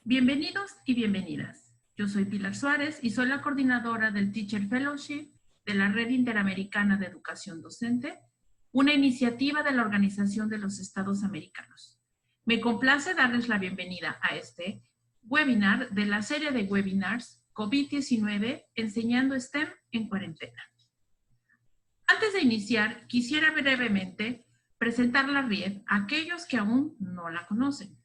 Bienvenidos y bienvenidas. Yo soy Pilar Suárez y soy la coordinadora del Teacher Fellowship de la Red Interamericana de Educación Docente, una iniciativa de la Organización de los Estados Americanos. Me complace darles la bienvenida a este webinar de la serie de webinars COVID-19 Enseñando STEM en Cuarentena. Antes de iniciar, quisiera brevemente presentar la RIED a aquellos que aún no la conocen.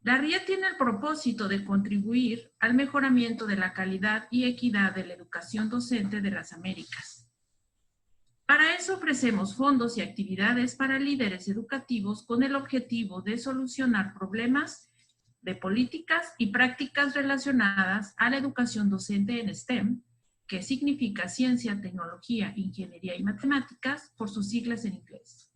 La RIED tiene el propósito de contribuir al mejoramiento de la calidad y equidad de la educación docente de las Américas. Para eso ofrecemos fondos y actividades para líderes educativos con el objetivo de solucionar problemas de políticas y prácticas relacionadas a la educación docente en STEM, que significa ciencia, tecnología, ingeniería y matemáticas, por sus siglas en inglés.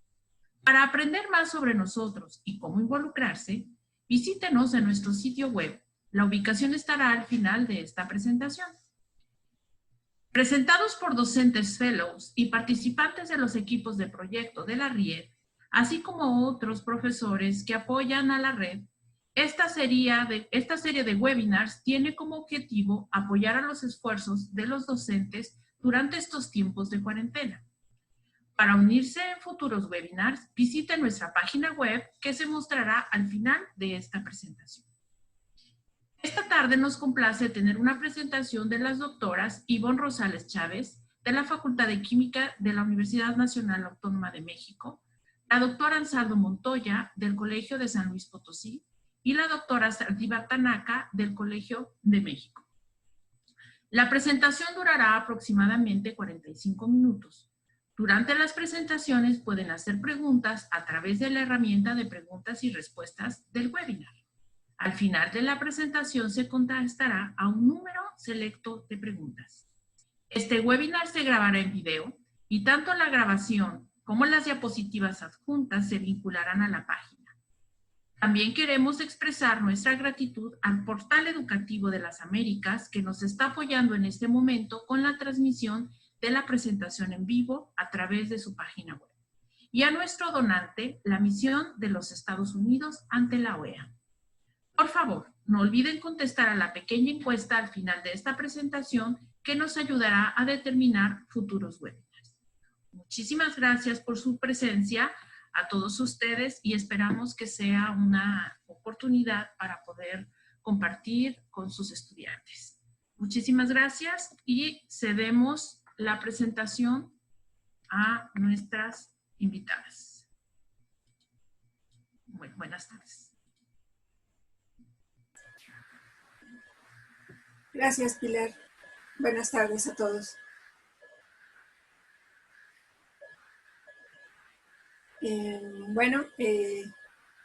Para aprender más sobre nosotros y cómo involucrarse, visítenos en nuestro sitio web. La ubicación estará al final de esta presentación. Presentados por docentes fellows y participantes de los equipos de proyecto de la RIED, así como otros profesores que apoyan a la red, esta serie de webinars tiene como objetivo apoyar a los esfuerzos de los docentes durante estos tiempos de cuarentena. Para unirse en futuros webinars, visite nuestra página web que se mostrará al final de esta presentación. Esta tarde nos complace tener una presentación de las doctoras Ivonne Rosales Chávez, de la Facultad de Química de la Universidad Nacional Autónoma de México, la doctora Ansaldo Montoya, del Colegio de San Luis Potosí, y la doctora Saldívar Tanaka, del Colegio de México. La presentación durará aproximadamente 45 minutos. Durante las presentaciones pueden hacer preguntas a través de la herramienta de preguntas y respuestas del webinar. Al final de la presentación se contestará a un número selecto de preguntas. Este webinar se grabará en video y tanto la grabación como las diapositivas adjuntas se vincularán a la página. También queremos expresar nuestra gratitud al Portal Educativo de las Américas que nos está apoyando en este momento con la transmisión de la presentación en vivo a través de su página web. Y a nuestro donante, la Misión de los Estados Unidos ante la OEA. Por favor, no olviden contestar a la pequeña encuesta al final de esta presentación que nos ayudará a determinar futuros webinars. Muchísimas gracias por su presencia a todos ustedes y esperamos que sea una oportunidad para poder compartir con sus estudiantes. Muchísimas gracias y cedemos la presentación a nuestras invitadas. Buenas tardes. Gracias, Pilar. Buenas tardes a todos.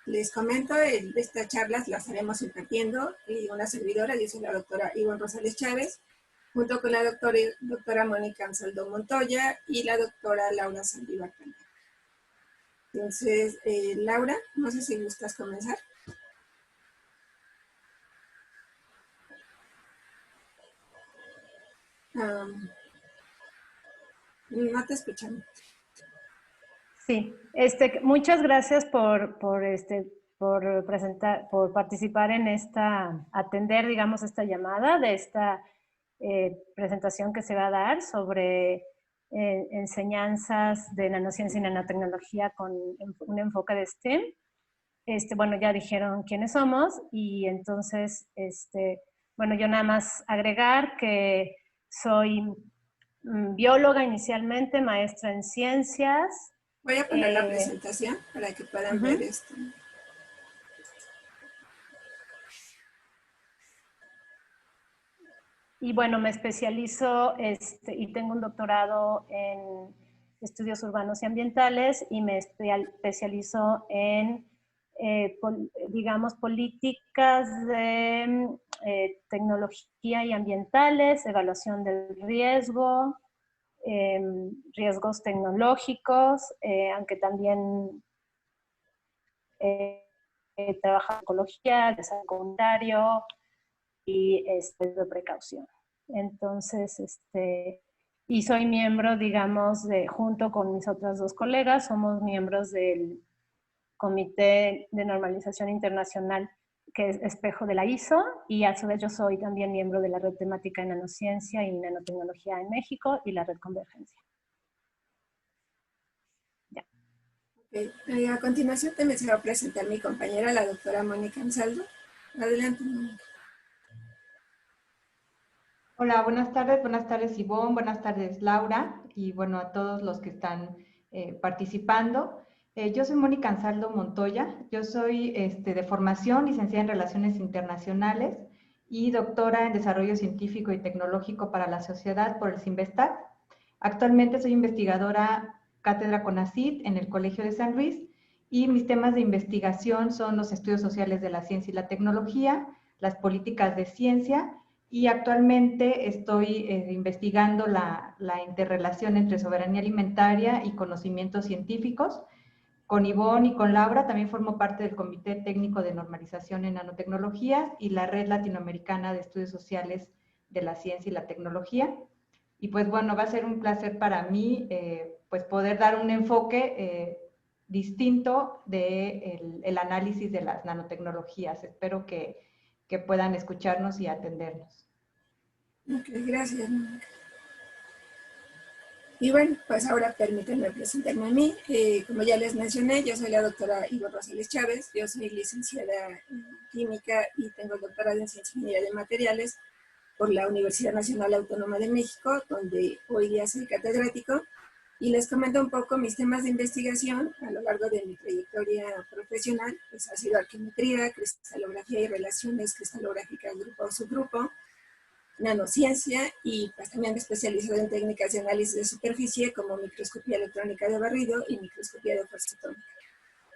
Les comento, estas charlas las estaremos impartiendo y una servidora, yo soy la doctora Ivonne Rosales Chávez, junto con la doctora Mónica Ansaldo Montoya y la doctora Laura Saldívar Tanaka. Entonces, Laura, no sé si gustas comenzar. No te escuchamos. Sí, muchas gracias por participar en atender, digamos, esta llamada de esta presentación que se va a dar sobre enseñanzas de nanociencia y nanotecnología con un enfoque de STEM. Bueno, ya dijeron quiénes somos y entonces, bueno, yo nada más agregar que soy bióloga inicialmente, maestra en ciencias. Voy a poner la presentación para que puedan ver esto. Y bueno, me especializo y tengo un doctorado en estudios urbanos y ambientales y me especializo en, digamos, políticas de tecnología y ambientales, evaluación del riesgo, riesgos tecnológicos, aunque también trabajo en ecología, desarrollo comunitario y de precaución. Entonces, y soy miembro, digamos, junto con mis otras dos colegas, somos miembros del Comité de Normalización Internacional que es espejo de la ISO, y a su vez yo soy también miembro de la Red Temática de Nanociencia y Nanotecnología en México y la Red Convergencia. Ya. Okay. A continuación también se va a presentar mi compañera, la doctora Mónica Ansaldo. Adelante, Mónica. Hola, buenas tardes Ivonne, buenas tardes Laura y bueno a todos los que están participando. Yo soy Mónica Ansaldo Montoya, yo soy de formación licenciada en Relaciones Internacionales y doctora en Desarrollo Científico y Tecnológico para la Sociedad por el CINVESTAT. Actualmente soy investigadora cátedra CONACYT en el Colegio de San Luis y mis temas de investigación son los estudios sociales de la ciencia y la tecnología, las políticas de ciencia, y actualmente estoy investigando la interrelación entre soberanía alimentaria y conocimientos científicos. Con Ivonne y con Laura también formo parte del Comité Técnico de Normalización en Nanotecnologías y la Red Latinoamericana de Estudios Sociales de la Ciencia y la Tecnología. Y pues bueno, va a ser un placer para mí pues poder dar un enfoque distinto del el análisis de las nanotecnologías. Espero que puedan escucharnos y atendernos. Ok, gracias, Mónica. Y bueno, pues ahora permítanme presentarme a mí. Como ya les mencioné, yo soy la doctora Ivonne Rosales Chávez, yo soy licenciada en Química y tengo doctorado en Ciencia y Ingeniería de Materiales por la Universidad Nacional Autónoma de México, donde hoy día soy catedrático, y les comento un poco mis temas de investigación a lo largo de mi trayectoria profesional. Pues ha sido arquimetría, cristalografía y relaciones cristalográficas grupo o subgrupo, nanociencia, y pues también me he especializado en técnicas de análisis de superficie como microscopía electrónica de barrido y microscopía de fuerza atómica.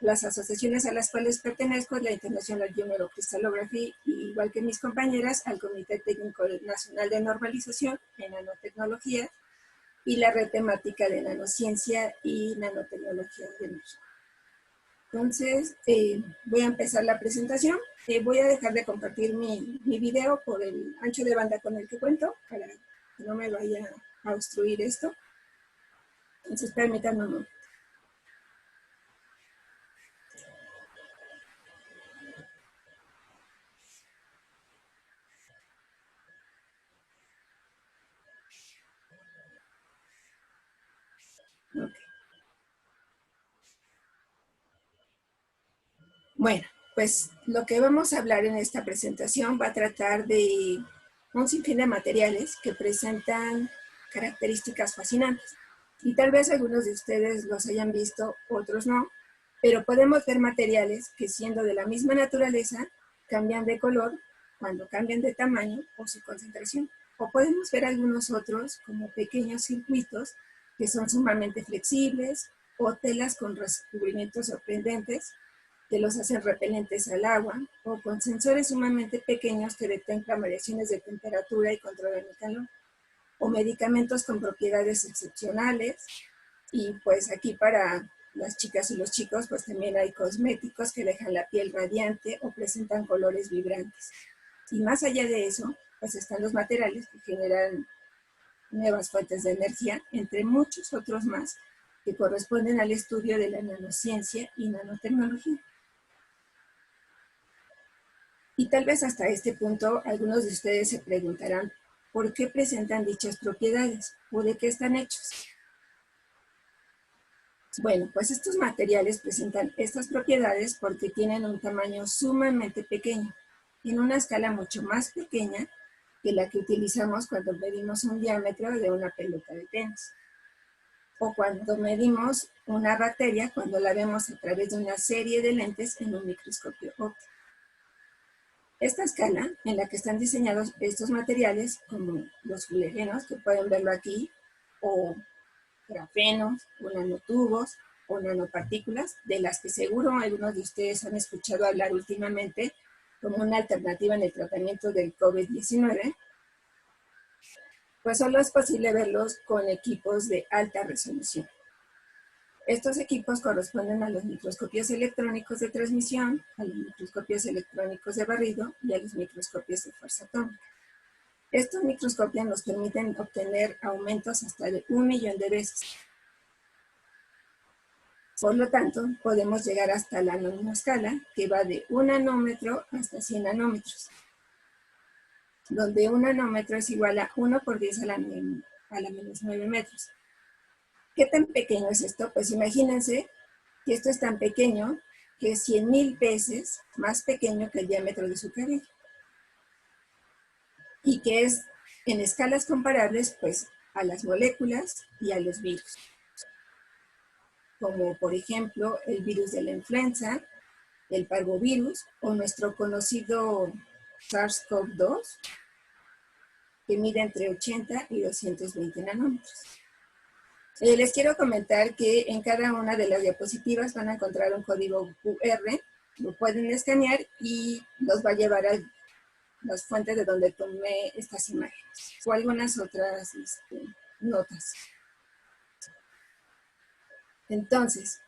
Las asociaciones a las cuales pertenezco es la International Journal of Crystallography, y igual que mis compañeras, al Comité Técnico Nacional de Normalización en Nanotecnología y la Red Temática de Nanociencia y Nanotecnología de México. Entonces, voy a empezar la presentación. Voy a dejar de compartir mi video por el ancho de banda con el que cuento, para que no me vaya a obstruir esto. Entonces, permítanme un momento. Okay. Bueno, pues lo que vamos a hablar en esta presentación va a tratar de un sinfín de materiales que presentan características fascinantes. Y tal vez algunos de ustedes los hayan visto, otros no, pero podemos ver materiales que, siendo de la misma naturaleza, cambian de color cuando cambian de tamaño o su concentración. O podemos ver algunos otros como pequeños circuitos que son sumamente flexibles, o telas con recubrimientos sorprendentes que los hacen repelentes al agua, o con sensores sumamente pequeños que detectan variaciones de temperatura y controlan el calor, o medicamentos con propiedades excepcionales. Y pues aquí para las chicas y los chicos pues también hay cosméticos que dejan la piel radiante o presentan colores vibrantes. Y más allá de eso, pues están los materiales que generan nuevas fuentes de energía, entre muchos otros más que corresponden al estudio de la nanociencia y nanotecnología. Y tal vez hasta este punto algunos de ustedes se preguntarán por qué presentan dichas propiedades o de qué están hechos. Bueno, pues estos materiales presentan estas propiedades porque tienen un tamaño sumamente pequeño, en una escala mucho más pequeña que la que utilizamos cuando medimos un diámetro de una pelota de tenis, o cuando medimos una bacteria cuando la vemos a través de una serie de lentes en un microscopio óptico. Esta escala en la que están diseñados estos materiales, como los fullerenos, que pueden verlo aquí, o grafenos, o nanotubos, o nanopartículas, de las que seguro algunos de ustedes han escuchado hablar últimamente como una alternativa en el tratamiento del COVID-19, pues solo es posible verlos con equipos de alta resolución. Estos equipos corresponden a los microscopios electrónicos de transmisión, a los microscopios electrónicos de barrido y a los microscopios de fuerza atómica. Estos microscopios nos permiten obtener aumentos hasta de 1 millón de veces. Por lo tanto, podemos llegar hasta la nanoescala, que va de 1 nanómetro hasta 100 nanómetros, donde 1 nanómetro es igual a 1 por 10 a la menos 9 metros. ¿Qué tan pequeño es esto? Pues imagínense que esto es tan pequeño que es 100,000 veces más pequeño que el diámetro de su cabello. Y que es en escalas comparables, pues, a las moléculas y a los virus. Como, por ejemplo, el virus de la influenza, el parvovirus, o nuestro conocido SARS-CoV-2, que mide entre 80 y 220 nanómetros. Les quiero comentar que en cada una de las diapositivas van a encontrar un código QR, lo pueden escanear y los va a llevar a las fuentes de donde tomé estas imágenes o algunas otras notas. Entonces,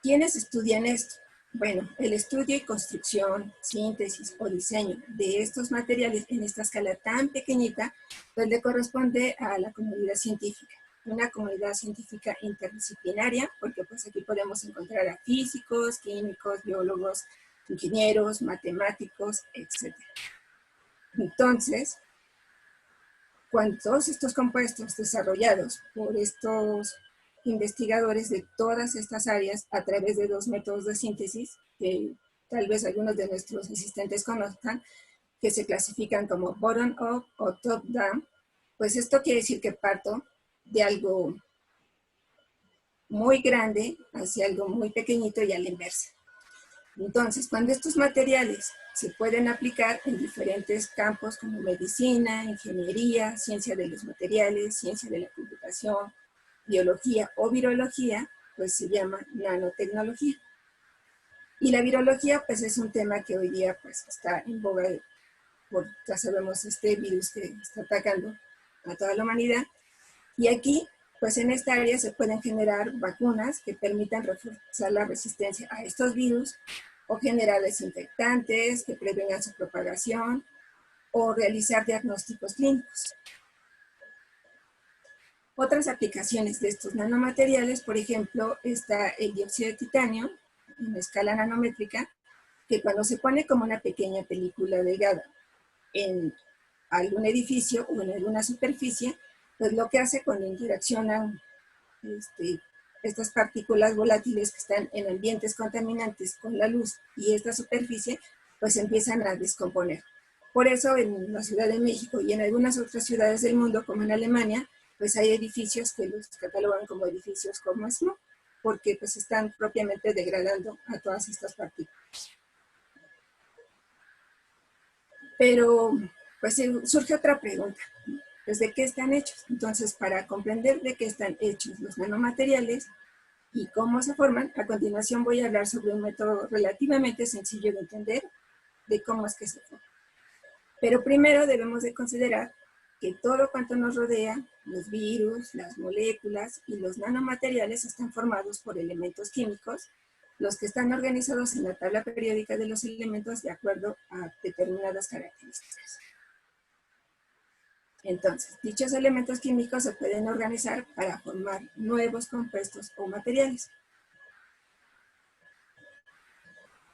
¿quiénes estudian esto? Bueno, el estudio y construcción, síntesis o diseño de estos materiales en esta escala tan pequeñita, pues le corresponde a la comunidad científica. Una comunidad científica interdisciplinaria, porque pues aquí podemos encontrar a físicos, químicos, biólogos, ingenieros, matemáticos, etc. Entonces, cuando todos estos compuestos desarrollados por estos investigadores de todas estas áreas a través de 2 métodos de síntesis, que tal vez algunos de nuestros asistentes conozcan, que se clasifican como bottom-up o top-down, pues esto quiere decir que parto de algo muy grande hacia algo muy pequeñito y a la inversa. Entonces, cuando estos materiales se pueden aplicar en diferentes campos como medicina, ingeniería, ciencia de los materiales, ciencia de la computación, biología o virología, pues se llama nanotecnología. Y la virología, pues es un tema que hoy día pues está en boga por, ya sabemos, este virus que está atacando a toda la humanidad. Y aquí, pues en esta área se pueden generar vacunas que permitan reforzar la resistencia a estos virus o generar desinfectantes que prevengan su propagación o realizar diagnósticos clínicos. Otras aplicaciones de estos nanomateriales, por ejemplo, está el dióxido de titanio en escala nanométrica, que cuando se pone como una pequeña película delgada en algún edificio o en alguna superficie, pues lo que hace cuando interaccionan estas partículas volátiles que están en ambientes contaminantes con la luz y esta superficie, pues empiezan a descomponer. Por eso en la Ciudad de México y en algunas otras ciudades del mundo, como en Alemania, pues hay edificios que los catalogan como edificios como smog, porque pues están propiamente degradando a todas estas partículas. Pero pues surge otra pregunta, pues ¿de qué están hechos? Entonces, para comprender de qué están hechos los nanomateriales y cómo se forman, a continuación voy a hablar sobre un método relativamente sencillo de entender de cómo es que se forman. Pero primero debemos de considerar que todo cuanto nos rodea, los virus, las moléculas y los nanomateriales están formados por elementos químicos, los que están organizados en la tabla periódica de los elementos de acuerdo a determinadas características. Entonces, dichos elementos químicos se pueden organizar para formar nuevos compuestos o materiales.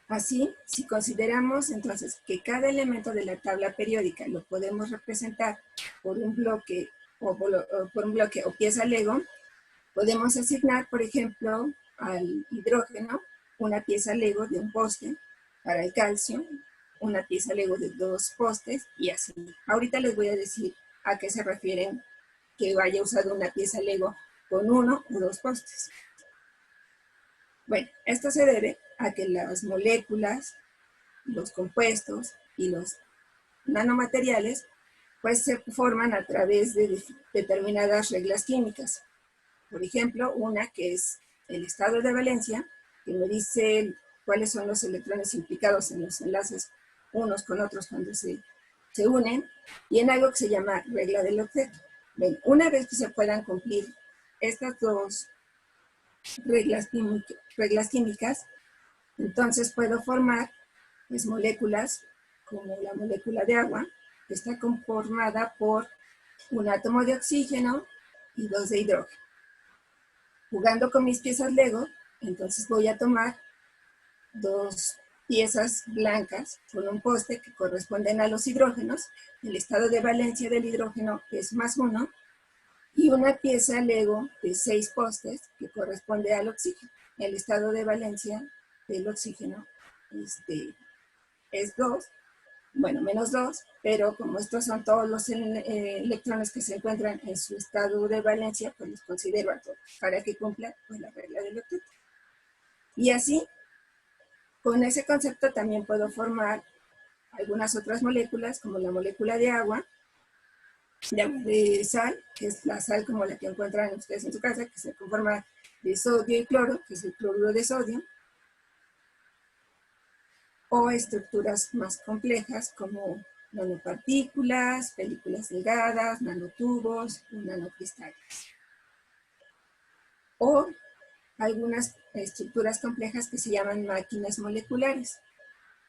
Así, si consideramos entonces que cada elemento de la tabla periódica lo podemos representar por un bloque o pieza Lego, podemos asignar, por ejemplo, al hidrógeno una pieza Lego de un poste, para el calcio una pieza Lego de 2 postes y así. Ahorita les voy a decir a qué se refieren que haya usado una pieza Lego con 1 o 2 postes. Bueno, esto se debe a que las moléculas, los compuestos y los nanomateriales pues se forman a través de determinadas reglas químicas. Por ejemplo, una que es el estado de valencia, que me dice cuáles son los electrones implicados en los enlaces unos con otros cuando se unen, y en algo que se llama regla del octeto. Bien, una vez que se puedan cumplir estas dos reglas químicas, entonces puedo formar pues, moléculas como la molécula de agua, que está conformada por un átomo de oxígeno y 2 de hidrógeno. Jugando con mis piezas Lego, Entonces voy a tomar 2 piezas blancas con un poste que corresponden a los hidrógenos. El estado de valencia del hidrógeno es +1, y una pieza Lego de 6 postes que corresponde al oxígeno. El estado de valencia del oxígeno es 2, bueno, -2, pero como estos son todos los electrones que se encuentran en su estado de valencia, pues los considero a todos para que cumpla pues, la regla del octeto. Y así, con ese concepto también puedo formar algunas otras moléculas, como la molécula de agua, de sal, que es la sal como la que encuentran ustedes en su casa, que se conforma de sodio y cloro, que es el cloruro de sodio, o estructuras más complejas como nanopartículas, películas delgadas, nanotubos, nanocristales. O algunas estructuras complejas que se llaman máquinas moleculares.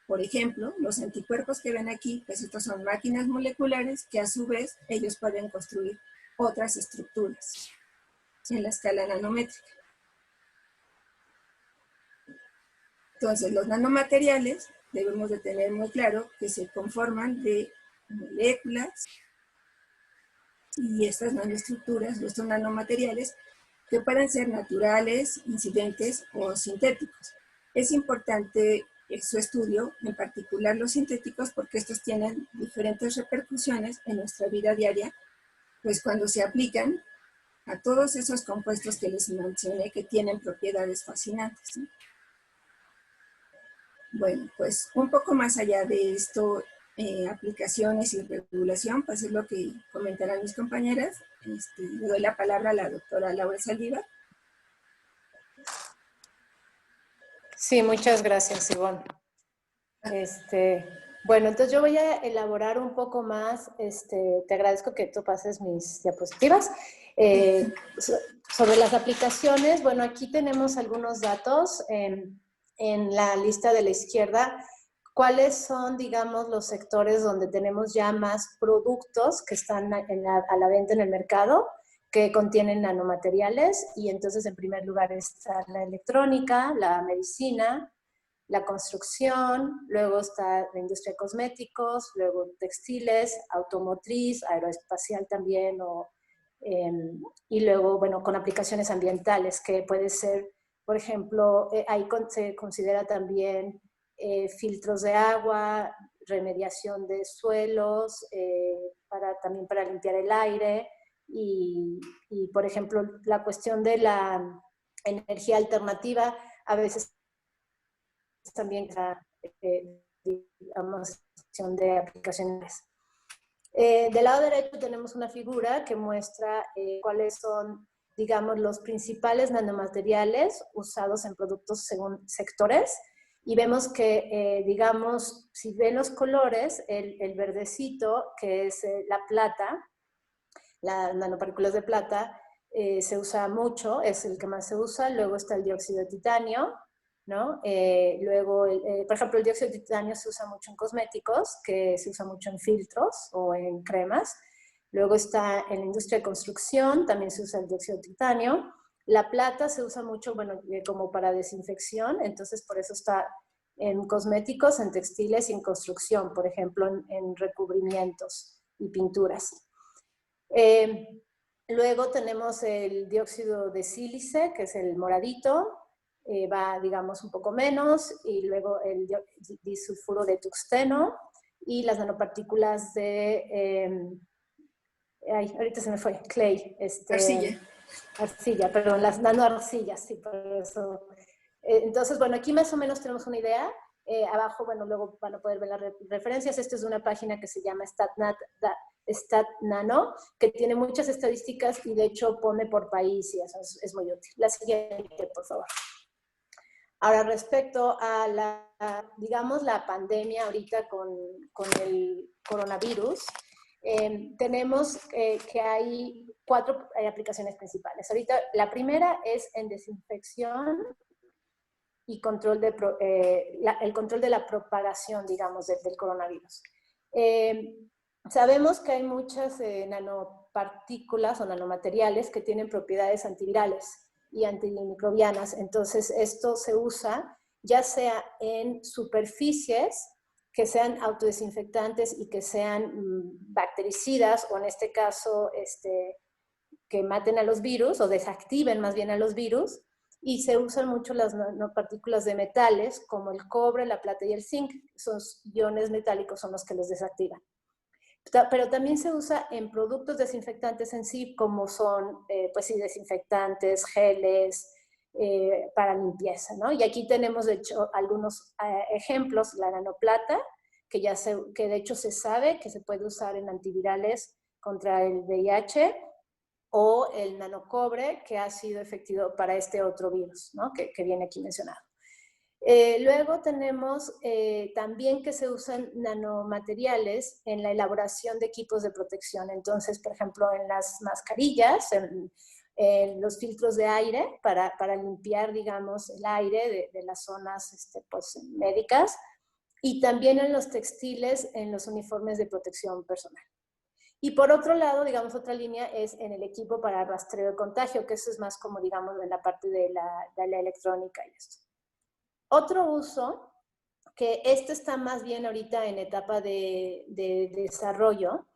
Por ejemplo, los anticuerpos que ven aquí, pues estos son máquinas moleculares que a su vez ellos pueden construir otras estructuras en la escala nanométrica. Entonces, los nanomateriales debemos de tener muy claro que se conforman de moléculas y estas nanoestructuras, estos nanomateriales, que pueden ser naturales, incidentes o sintéticos. Es importante su estudio, en particular los sintéticos, porque estos tienen diferentes repercusiones en nuestra vida diaria, pues cuando se aplican a todos esos compuestos que les mencioné que tienen propiedades fascinantes, ¿no? Bueno, pues un poco más allá de esto, aplicaciones y regulación, pues es lo que comentarán mis compañeras. Le doy la palabra a la doctora Laura Saldívar. Sí, muchas gracias, Ivonne. Bueno, entonces yo voy a elaborar un poco más, te agradezco que tú pases mis diapositivas. Sobre las aplicaciones, bueno, aquí tenemos algunos datos en la lista de la izquierda. ¿Cuáles son, digamos, los sectores donde tenemos ya más productos que están a la venta en el mercado, que contienen nanomateriales? Y entonces, en primer lugar, está la electrónica, la medicina, la construcción, luego está la industria de cosméticos, luego textiles, automotriz, aeroespacial también, y luego, bueno, con aplicaciones ambientales, que puede ser, por ejemplo, ahí se considera también filtros de agua, remediación de suelos, también para limpiar el aire, y, por ejemplo, la cuestión de la energía alternativa, a veces también digamos, de aplicaciones. Del lado derecho tenemos una figura que muestra cuáles son, digamos, los principales nanomateriales usados en productos según sectores, y vemos que, digamos, si ven los colores, el verdecito, que es la plata, las nanopartículas de plata, se usa mucho, es el que más se usa. Luego está el dióxido de titanio, ¿no? Luego, por ejemplo, el dióxido de titanio se usa mucho en cosméticos, que se usa mucho en filtros o en cremas. Luego está en la industria de construcción, también se usa el dióxido de titanio. La plata se usa mucho, bueno, como para desinfección, entonces por eso está en cosméticos, en textiles y en construcción, por ejemplo, en recubrimientos y pinturas. Luego tenemos el dióxido de sílice, que es el moradito, va, digamos, un poco menos, y luego el disulfuro de tuxteno y las nanopartículas de, ahorita se me fue, clay. Arcilla, perdón, las nanoarcillas, sí, por eso. Entonces, bueno, aquí más o menos tenemos una idea. Abajo, bueno, luego van a poder ver las referencias. Esta es de una página que se llama StatNano, que tiene muchas estadísticas y de hecho pone por país y eso es muy útil. La siguiente, por favor. Ahora, respecto a digamos, la pandemia ahorita con el coronavirus, tenemos que hay 4 aplicaciones principales. Ahorita, la primera es en desinfección y control el control de la propagación, digamos, del coronavirus. Sabemos que hay muchas nanopartículas o nanomateriales que tienen propiedades antivirales, y antimicrobianas. Entonces, esto se usa ya sea en superficies que sean autodesinfectantes y que sean bactericidas, o en este caso, que maten a los virus, o desactiven más bien a los virus, y se usan mucho las nanopartículas de metales, como el cobre, la plata y el zinc. Esos iones metálicos son los que los desactivan. Pero también se usa en productos desinfectantes en sí, como son, pues sí, desinfectantes, geles, para limpieza, ¿no? Y aquí tenemos, de hecho, algunos ejemplos. La nanoplata, que de hecho se sabe que se puede usar en antivirales contra el VIH, o el nanocobre, que ha sido efectivo para este otro virus, ¿no? que viene aquí mencionado. Luego tenemos también que se usan nanomateriales en la elaboración de equipos de protección. Entonces, por ejemplo, en las mascarillas, en los filtros de aire para limpiar, digamos, el aire de las zonas pues, médicas, y también en los textiles, en los uniformes de protección personal. Y por otro lado, digamos, otra línea es en el equipo para rastreo de contagio, que eso es más como, digamos, en la parte de la electrónica y esto. Otro uso, que está más bien ahorita en etapa de desarrollo,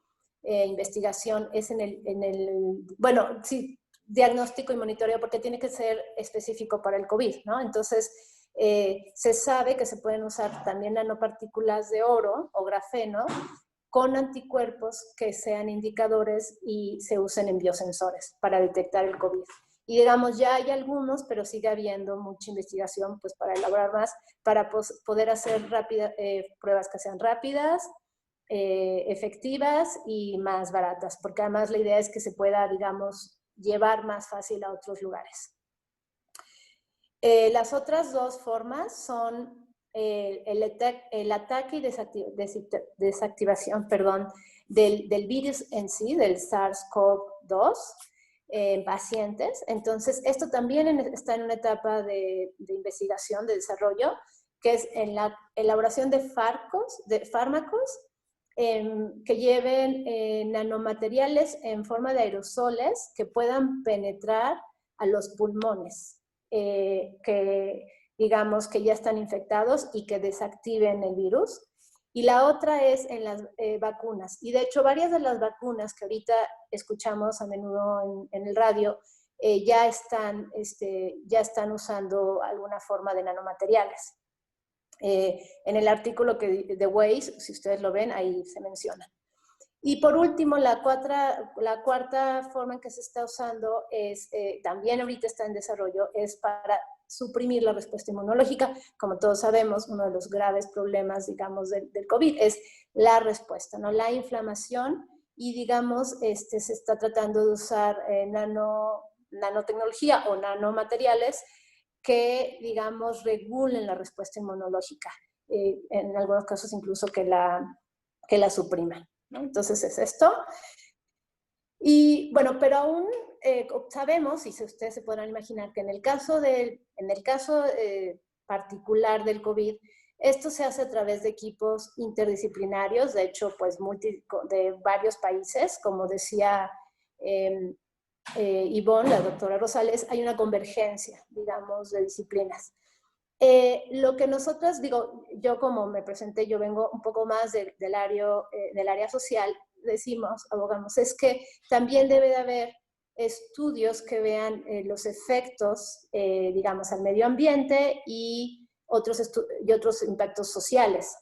investigación, es bueno, sí, diagnóstico y monitoreo, porque tiene que ser específico para el COVID, ¿no? Entonces, se sabe que se pueden usar también nanopartículas de oro o grafeno con anticuerpos que sean indicadores y se usen en biosensores para detectar el COVID. Y digamos, ya hay algunos, pero sigue habiendo mucha investigación pues, para elaborar más, para poder hacer pruebas que sean rápidas, efectivas y más baratas, porque además la idea es que se pueda, digamos, llevar más fácil a otros lugares. Las otras dos formas son el ataque y desactivación, del virus en sí, del SARS-CoV-2, en pacientes. Entonces, esto también está en una etapa de investigación, de desarrollo, que es en la elaboración de fármacos que lleven nanomateriales en forma de aerosoles que puedan penetrar a los pulmones, que digamos que ya están infectados y que desactiven el virus. Y la otra es en las vacunas. Y de hecho, varias de las vacunas que ahorita escuchamos a menudo en el radio ya están usando alguna forma de nanomateriales. En el artículo de Waze, si ustedes lo ven, ahí se menciona. Y por último, la cuarta forma en que se está usando también ahorita está en desarrollo, es para suprimir la respuesta inmunológica. Como todos sabemos, uno de los graves problemas, digamos, del COVID es la respuesta, ¿no? La inflamación, y digamos, se está tratando de usar nanotecnología o nanomateriales que, digamos, regulen la respuesta inmunológica, en algunos casos incluso que la supriman, ¿no? Entonces es esto. Y bueno, pero aún sabemos, y si ustedes se podrán imaginar, que en el caso particular del COVID, esto se hace a través de equipos interdisciplinarios, de hecho, pues de varios países, como decía Ivonne, la doctora Rosales, hay una convergencia, digamos, de disciplinas. Lo que nosotras, yo como me presenté, yo vengo un poco más del área social, abogamos, es que también debe de haber estudios que vean los efectos, digamos, al medio ambiente y otros impactos sociales.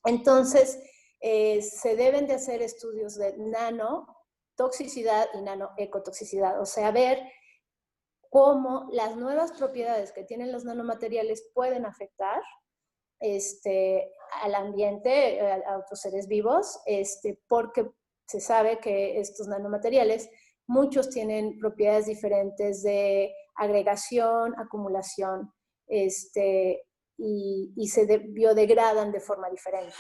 Entonces, se deben de hacer estudios de nanotoxicidad y nanoecotoxicidad, o sea, ver cómo las nuevas propiedades que tienen los nanomateriales pueden afectar al ambiente, a otros seres vivos, porque se sabe que estos nanomateriales, muchos tienen propiedades diferentes de agregación, acumulación, y se biodegradan de forma diferente.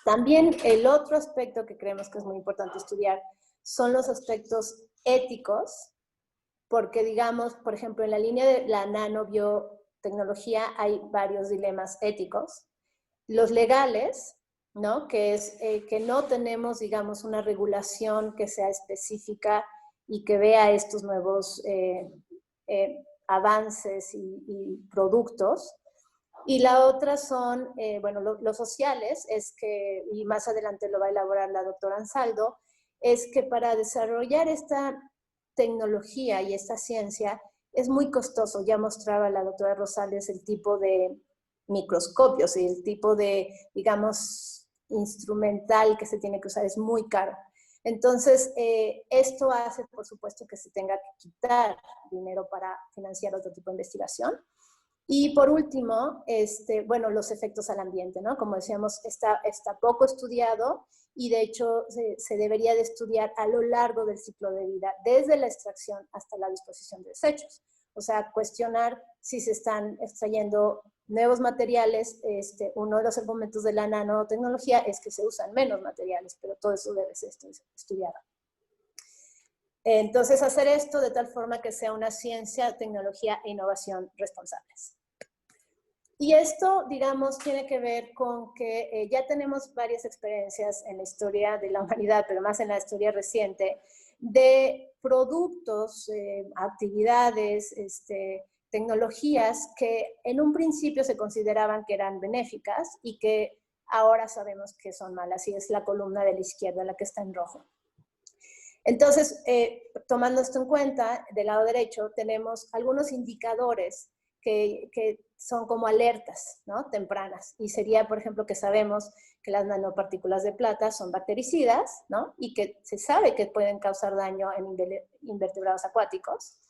También el otro aspecto que creemos que es muy importante estudiar son los aspectos éticos, porque digamos, por ejemplo, en la línea de la nanobiotecnología hay varios dilemas éticos. Los legales, ¿no? Que es que no tenemos, digamos, una regulación que sea específica y que vea estos nuevos avances y productos. Y la otra son, bueno, los sociales, es que, y más adelante lo va a elaborar la doctora Ansaldo, es que para desarrollar esta tecnología y esta ciencia es muy costoso. Ya mostraba la doctora Rosales el tipo de microscopios y el tipo de, digamos, instrumental que se tiene que usar es muy caro. Entonces, esto hace, por supuesto, que se tenga que quitar dinero para financiar otro tipo de investigación. Y por último, bueno, los efectos al ambiente, ¿no? Como decíamos, está poco estudiado y de hecho se debería de estudiar a lo largo del ciclo de vida, desde la extracción hasta la disposición de desechos. O sea, cuestionar si se están extrayendo nuevos materiales. Uno de los argumentos de la nanotecnología es que se usan menos materiales, pero todo eso debe ser estudiado. Entonces, hacer esto de tal forma que sea una ciencia, tecnología e innovación responsables. Y esto, digamos, tiene que ver con que ya tenemos varias experiencias en la historia de la humanidad, pero más en la historia reciente, de productos, actividades, tecnologías que en un principio se consideraban que eran benéficas y que ahora sabemos que son malas, y es la columna de la izquierda, la que está en rojo. Entonces, tomando esto en cuenta, del lado derecho tenemos algunos indicadores que son como alertas, ¿no? Tempranas. Y sería, por ejemplo, que sabemos que las nanopartículas de plata son bactericidas, ¿no? Y que se sabe que pueden causar daño en invertebrados acuáticos.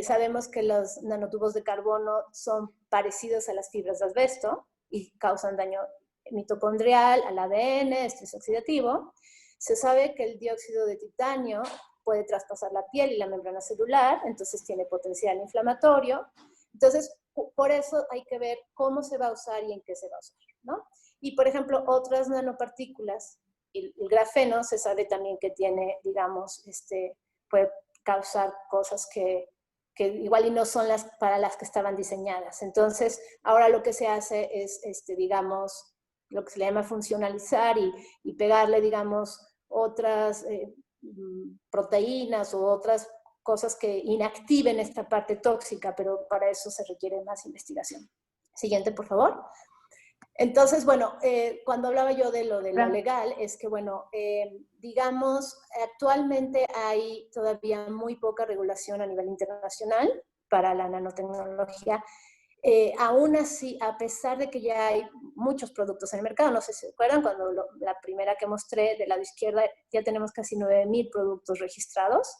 Sabemos que los nanotubos de carbono son parecidos a las fibras de asbesto y causan daño mitocondrial, al ADN, estrés oxidativo. Se sabe que el dióxido de titanio puede traspasar la piel y la membrana celular, entonces tiene potencial inflamatorio. Entonces, por eso hay que ver cómo se va a usar y en qué se va a usar, ¿no? Y, por ejemplo, otras nanopartículas, el grafeno se sabe también que tiene, digamos, puede causar cosas que igual y no son para las que estaban diseñadas. Entonces, ahora lo que se hace es, digamos, lo que se le llama funcionalizar y pegarle, digamos, otras proteínas o otras cosas que inactiven esta parte tóxica, pero para eso se requiere más investigación. Siguiente, por favor. Entonces, bueno, cuando hablaba yo de lo legal, es que, bueno, digamos, actualmente hay todavía muy poca regulación a nivel internacional para la nanotecnología. Aún así, a pesar de que ya hay muchos productos en el mercado, no sé si se acuerdan, cuando la primera que mostré del lado izquierda, ya tenemos casi 9,000 productos registrados.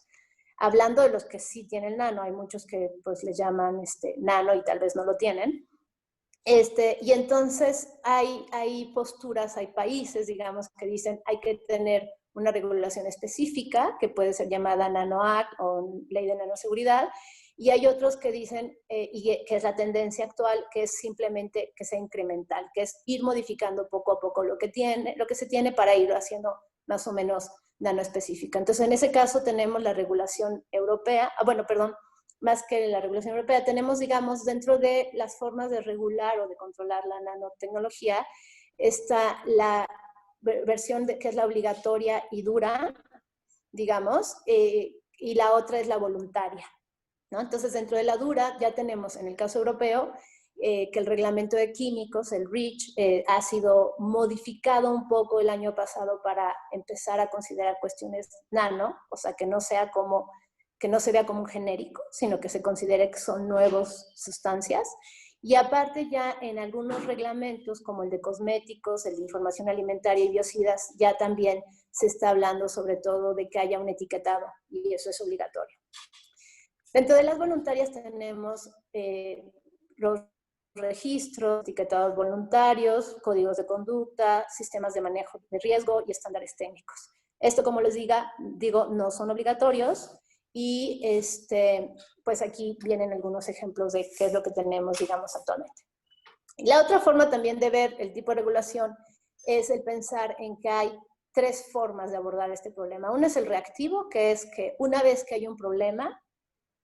Hablando de los que sí tienen nano, hay muchos que pues les llaman nano y tal vez no lo tienen. Y entonces hay posturas, hay países, digamos, que dicen hay que tener una regulación específica, que puede ser llamada Nano Act o Ley de Nanoseguridad, y hay otros que dicen, y que es la tendencia actual, que es simplemente que sea incremental, que es ir modificando poco a poco lo que se tiene para ir haciendo más o menos nanoespecífica. Entonces, en ese caso tenemos la regulación europea, más que la regulación europea, tenemos, digamos, dentro de las formas de regular o de controlar la nanotecnología, está la versión que es la obligatoria y dura, digamos, y la otra es la voluntaria, ¿no? Entonces, dentro de la dura ya tenemos, en el caso europeo, que el reglamento de químicos, el REACH, ha sido modificado un poco el año pasado para empezar a considerar cuestiones nano, o sea, que no se vea como un genérico, sino que se considere que son nuevas sustancias. Y aparte ya en algunos reglamentos, como el de cosméticos, el de información alimentaria y biocidas, ya también se está hablando sobre todo de que haya un etiquetado, y eso es obligatorio. Dentro de las voluntarias tenemos los registros, etiquetados voluntarios, códigos de conducta, sistemas de manejo de riesgo y estándares técnicos. Esto, como les digo, no son obligatorios, y pues aquí vienen algunos ejemplos de qué es lo que tenemos, digamos, actualmente. La otra forma también de ver el tipo de regulación es el pensar en que hay 3 formas de abordar este problema. Uno es el reactivo, que es que una vez que hay un problema,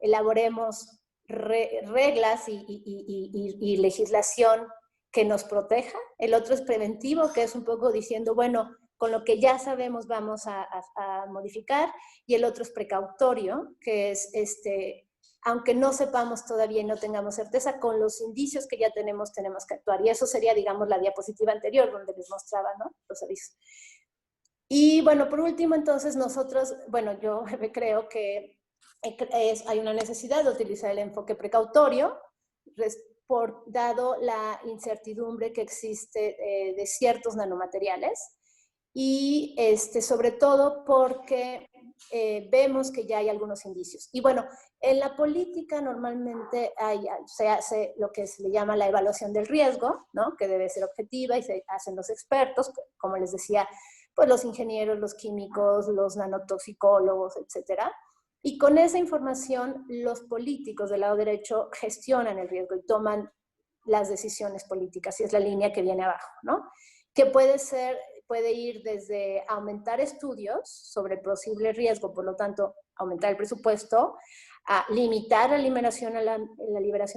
elaboremos reglas y legislación que nos proteja. El otro es preventivo, que es un poco diciendo, bueno, con lo que ya sabemos vamos a modificar. Y el otro es precautorio, que es aunque no sepamos todavía y no tengamos certeza, con los indicios que ya tenemos que actuar. Y eso sería, digamos, la diapositiva anterior, donde les mostraba, ¿no?, los avisos. Y bueno, por último, entonces nosotros, bueno, yo creo que hay una necesidad de utilizar el enfoque precautorio, dado la incertidumbre que existe de ciertos nanomateriales, y sobre todo porque vemos que ya hay algunos indicios. Y bueno, en la política normalmente se hace lo que se le llama la evaluación del riesgo, ¿no?, que debe ser objetiva, y se hacen los expertos, como les decía, pues los ingenieros, los químicos, los nanotoxicólogos, etcétera. Y con esa información, los políticos del lado derecho gestionan el riesgo y toman las decisiones políticas, y es la línea que viene abajo, ¿no? Que puede ir desde aumentar estudios sobre el posible riesgo, por lo tanto, aumentar el presupuesto, a limitar la liberación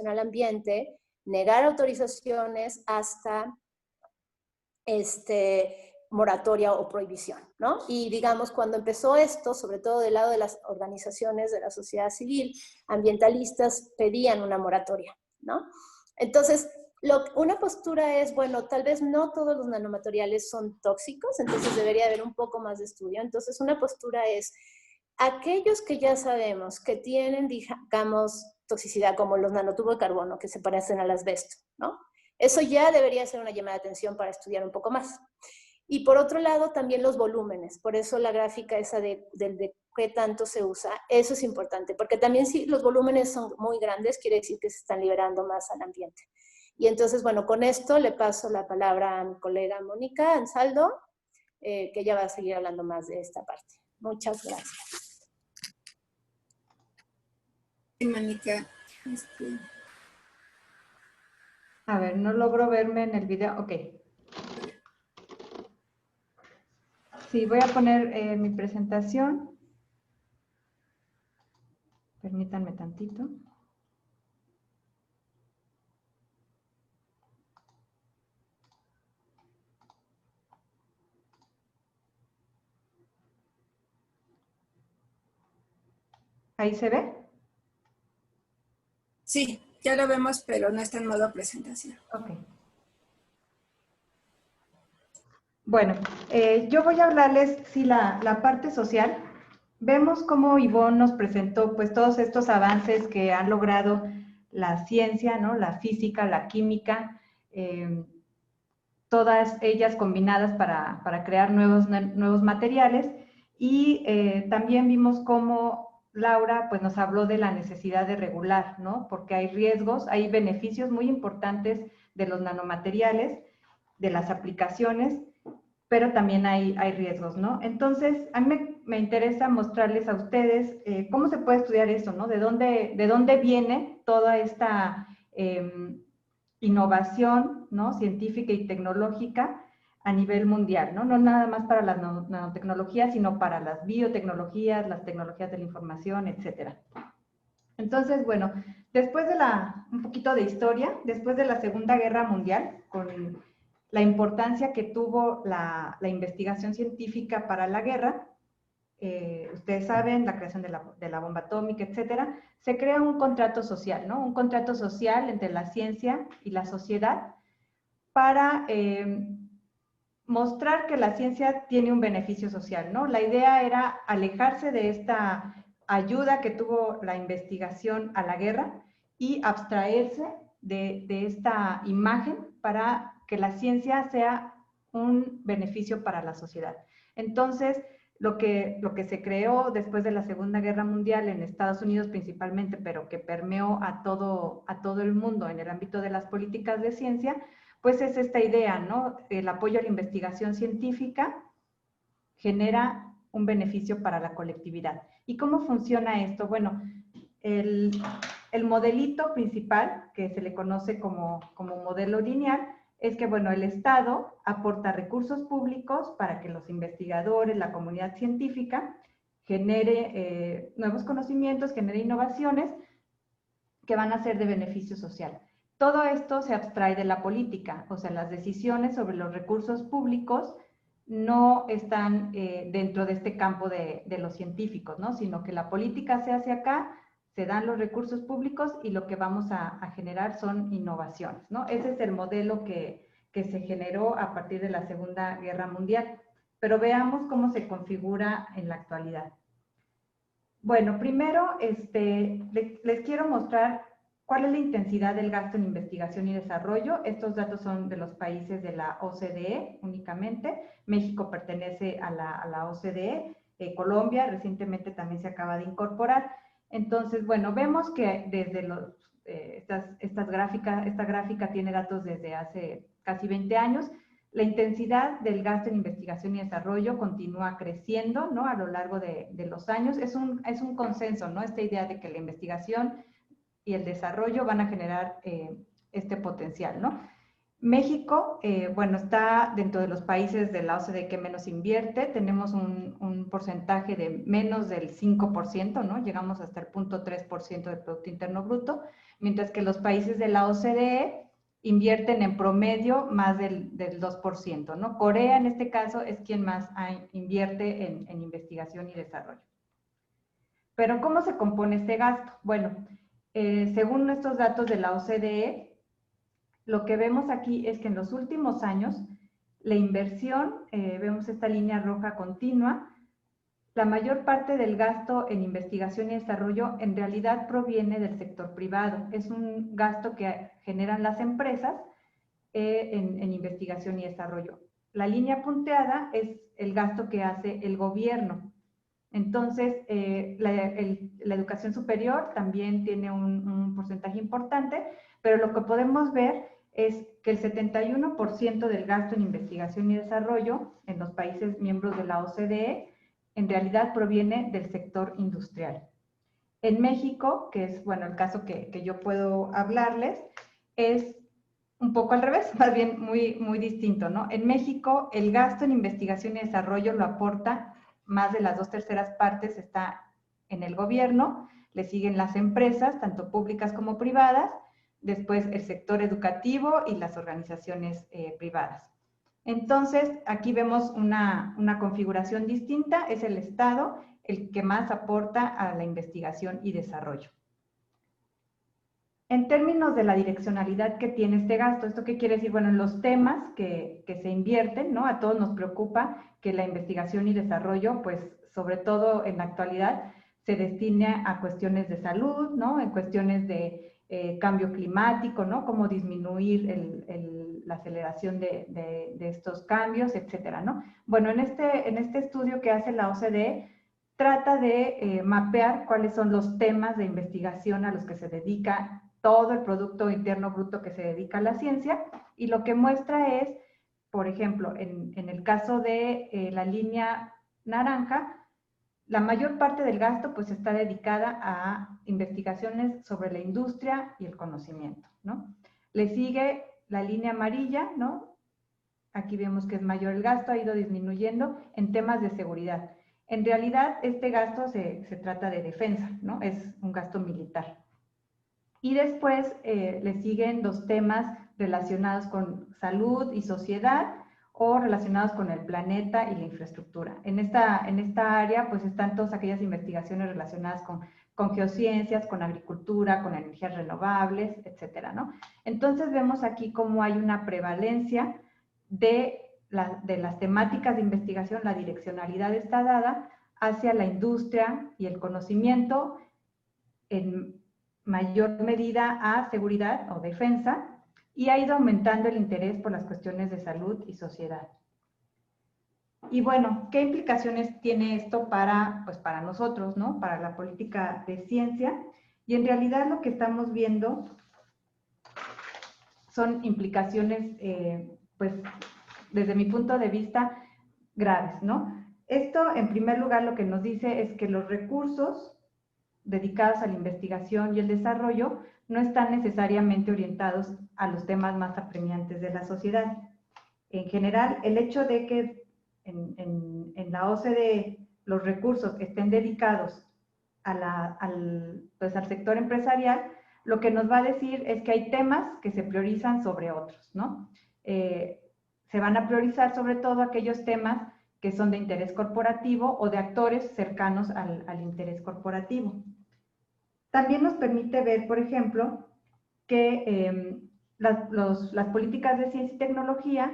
al ambiente, negar autorizaciones, hasta moratoria o prohibición, ¿no? Y digamos, cuando empezó esto, sobre todo del lado de las organizaciones de la sociedad civil, ambientalistas pedían una moratoria, ¿no? Entonces, una postura es, bueno, tal vez no todos los nanomateriales son tóxicos, entonces debería haber un poco más de estudio. Entonces, una postura es, aquellos que ya sabemos que tienen, digamos, toxicidad, como los nanotubos de carbono, que se parecen al asbesto, ¿no? Eso ya debería ser una llamada de atención para estudiar un poco más. Y por otro lado, también los volúmenes. Por eso la gráfica esa de qué tanto se usa, eso es importante. Porque también si los volúmenes son muy grandes, quiere decir que se están liberando más al ambiente. Y entonces, bueno, con esto le paso la palabra a mi colega Mónica Ansaldo, que ella va a seguir hablando más de esta parte. Muchas gracias. Sí, Mónica. A ver, no logro verme en el video. Ok. Sí, voy a poner mi presentación. Permítanme tantito. ¿Ahí se ve? Sí, ya lo vemos, pero no está en modo presentación. Ok. Bueno, yo voy a hablarles, sí, la parte social. Vemos cómo Ivonne nos presentó pues todos estos avances que han logrado la ciencia, ¿no? La física, la química, todas ellas combinadas para crear nuevos materiales. Y también vimos cómo Laura pues nos habló de la necesidad de regular, ¿no? Porque hay riesgos, hay beneficios muy importantes de los nanomateriales, de las aplicaciones, pero también hay riesgos, ¿no? Entonces, a mí me interesa mostrarles a ustedes cómo se puede estudiar eso, ¿no? De dónde viene toda esta innovación, ¿no?, científica y tecnológica a nivel mundial, ¿no? No nada más para las nanotecnologías, sino para las biotecnologías, las tecnologías de la información, etcétera. Entonces, bueno, después de un poquito de historia, después de la Segunda Guerra Mundial, con la importancia que tuvo la investigación científica para la guerra, ustedes saben, la creación de la bomba atómica, etcétera, se crea un contrato social, ¿no? Un contrato social entre la ciencia y la sociedad para mostrar que la ciencia tiene un beneficio social, ¿no? La idea era alejarse de esta ayuda que tuvo la investigación a la guerra y abstraerse de esta imagen para que la ciencia sea un beneficio para la sociedad. Entonces, lo que se creó después de la Segunda Guerra Mundial en Estados Unidos principalmente, pero que permeó a todo el mundo en el ámbito de las políticas de ciencia, pues es esta idea, ¿no? El apoyo a la investigación científica genera un beneficio para la colectividad. ¿Y cómo funciona esto? Bueno, el modelito principal, que se le conoce como modelo lineal, es que, bueno, el Estado aporta recursos públicos para que los investigadores, la comunidad científica, genere nuevos conocimientos, genere innovaciones que van a ser de beneficio social. Todo esto se abstrae de la política, o sea, las decisiones sobre los recursos públicos no están dentro de este campo de los científicos, ¿no? Sino que la política se hace acá, se dan los recursos públicos y lo que vamos a generar son innovaciones, ¿no? Ese es el modelo que se generó a partir de la Segunda Guerra Mundial. Pero veamos cómo se configura en la actualidad. Bueno, primero les quiero mostrar cuál es la intensidad del gasto en investigación y desarrollo. Estos datos son de los países de la OCDE únicamente. México pertenece a la OCDE. Colombia recientemente también se acaba de incorporar. Entonces, bueno, vemos que desde esta gráfica tiene datos desde hace casi 20 años. La intensidad del gasto en investigación y desarrollo continúa creciendo, ¿no? A lo largo de los años. Es un consenso, ¿no? Esta idea de que la investigación y el desarrollo van a generar este potencial, ¿no? México, bueno, está dentro de los países de la OCDE que menos invierte. Tenemos un porcentaje de menos del 5%, ¿no? Llegamos hasta el 0.3% del Producto Interno Bruto, mientras que los países de la OCDE invierten en promedio más del 2%, ¿no? Corea, en este caso, es quien más invierte en investigación y desarrollo. Pero, ¿cómo se compone este gasto? Bueno, según estos datos de la OCDE, lo que vemos aquí es que en los últimos años, la inversión, vemos esta línea roja continua, la mayor parte del gasto en investigación y desarrollo en realidad proviene del sector privado. Es un gasto que generan las empresas en investigación y desarrollo. La línea punteada es el gasto que hace el gobierno. Entonces, la educación superior también tiene un porcentaje importante, pero lo que podemos ver es que el 71% del gasto en investigación y desarrollo en los países miembros de la OCDE en realidad proviene del sector industrial. En México, que es, bueno, el caso que yo puedo hablarles, es un poco al revés, más bien muy distinto, ¿no? En México, el gasto en investigación y desarrollo lo aporta más de las 2/3 partes está en el gobierno, le siguen las empresas, tanto públicas como privadas, después el sector educativo y las organizaciones privadas. Entonces, aquí vemos una configuración distinta, es el Estado el que más aporta a la investigación y desarrollo. En términos de la direccionalidad que tiene este gasto, ¿esto qué quiere decir? Bueno, en los temas que se invierten, ¿no? A todos nos preocupa que la investigación y desarrollo, pues, sobre todo en la actualidad, se destine a cuestiones de salud, ¿no? En cuestiones de cambio climático, ¿no? Cómo disminuir la aceleración de estos cambios, etcétera, ¿no? Bueno, en este estudio que hace la OCDE, trata de mapear cuáles son los temas de investigación a los que se dedica todo el Producto Interno Bruto que se dedica a la ciencia, y lo que muestra es, por ejemplo, en el caso de la línea naranja, la mayor parte del gasto pues está dedicada a investigaciones sobre la industria y el conocimiento, ¿no? Le sigue la línea amarilla, ¿no? Aquí vemos que es mayor el gasto, ha ido disminuyendo en temas de seguridad. En realidad, este gasto se trata de defensa, ¿no? Es un gasto militar. Y después le siguen los temas relacionados con salud y sociedad o relacionados con el planeta y la infraestructura. En esta área, pues están todas aquellas investigaciones relacionadas con geociencias, con agricultura, con energías renovables, etcétera, ¿no? Entonces vemos aquí cómo hay una prevalencia de las temáticas de investigación, la direccionalidad está dada hacia la industria y el conocimiento, en mayor medida a seguridad o defensa, y ha ido aumentando el interés por las cuestiones de salud y sociedad. Y bueno, ¿qué implicaciones tiene esto para nosotros, ¿no? Para la política de ciencia? Y en realidad lo que estamos viendo son implicaciones, pues, desde mi punto de vista, graves, ¿no? Esto, en primer lugar, lo que nos dice es que los recursos dedicados a la investigación y el desarrollo no están necesariamente orientados a los temas más apremiantes de la sociedad. En general, el hecho de que en la OCDE los recursos estén dedicados al sector empresarial, lo que nos va a decir es que hay temas que se priorizan sobre otros, ¿no? Se van a priorizar sobre todo aquellos temas que son de interés corporativo o de actores cercanos al interés corporativo. También nos permite ver, por ejemplo, que las políticas de ciencia y tecnología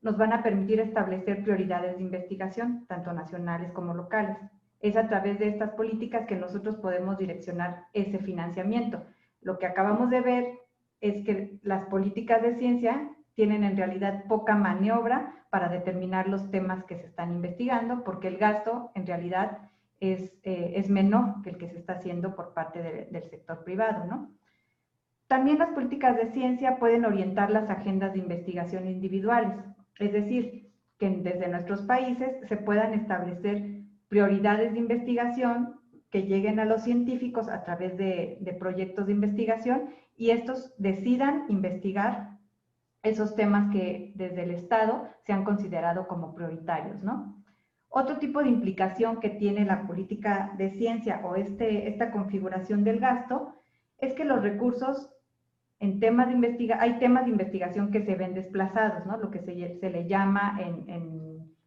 nos van a permitir establecer prioridades de investigación, tanto nacionales como locales. Es a través de estas políticas que nosotros podemos direccionar ese financiamiento. Lo que acabamos de ver es que las políticas de ciencia tienen en realidad poca maniobra para determinar los temas que se están investigando, porque el gasto en realidad es menor que el que se está haciendo por parte del sector privado, ¿no? También las políticas de ciencia pueden orientar las agendas de investigación individuales, es decir, que desde nuestros países se puedan establecer prioridades de investigación que lleguen a los científicos a través de proyectos de investigación y estos decidan investigar esos temas que desde el Estado se han considerado como prioritarios, ¿no? Otro tipo de implicación que tiene la política de ciencia o esta configuración del gasto es que los recursos en temas de hay temas de investigación que se ven desplazados, ¿no? Lo que se le llama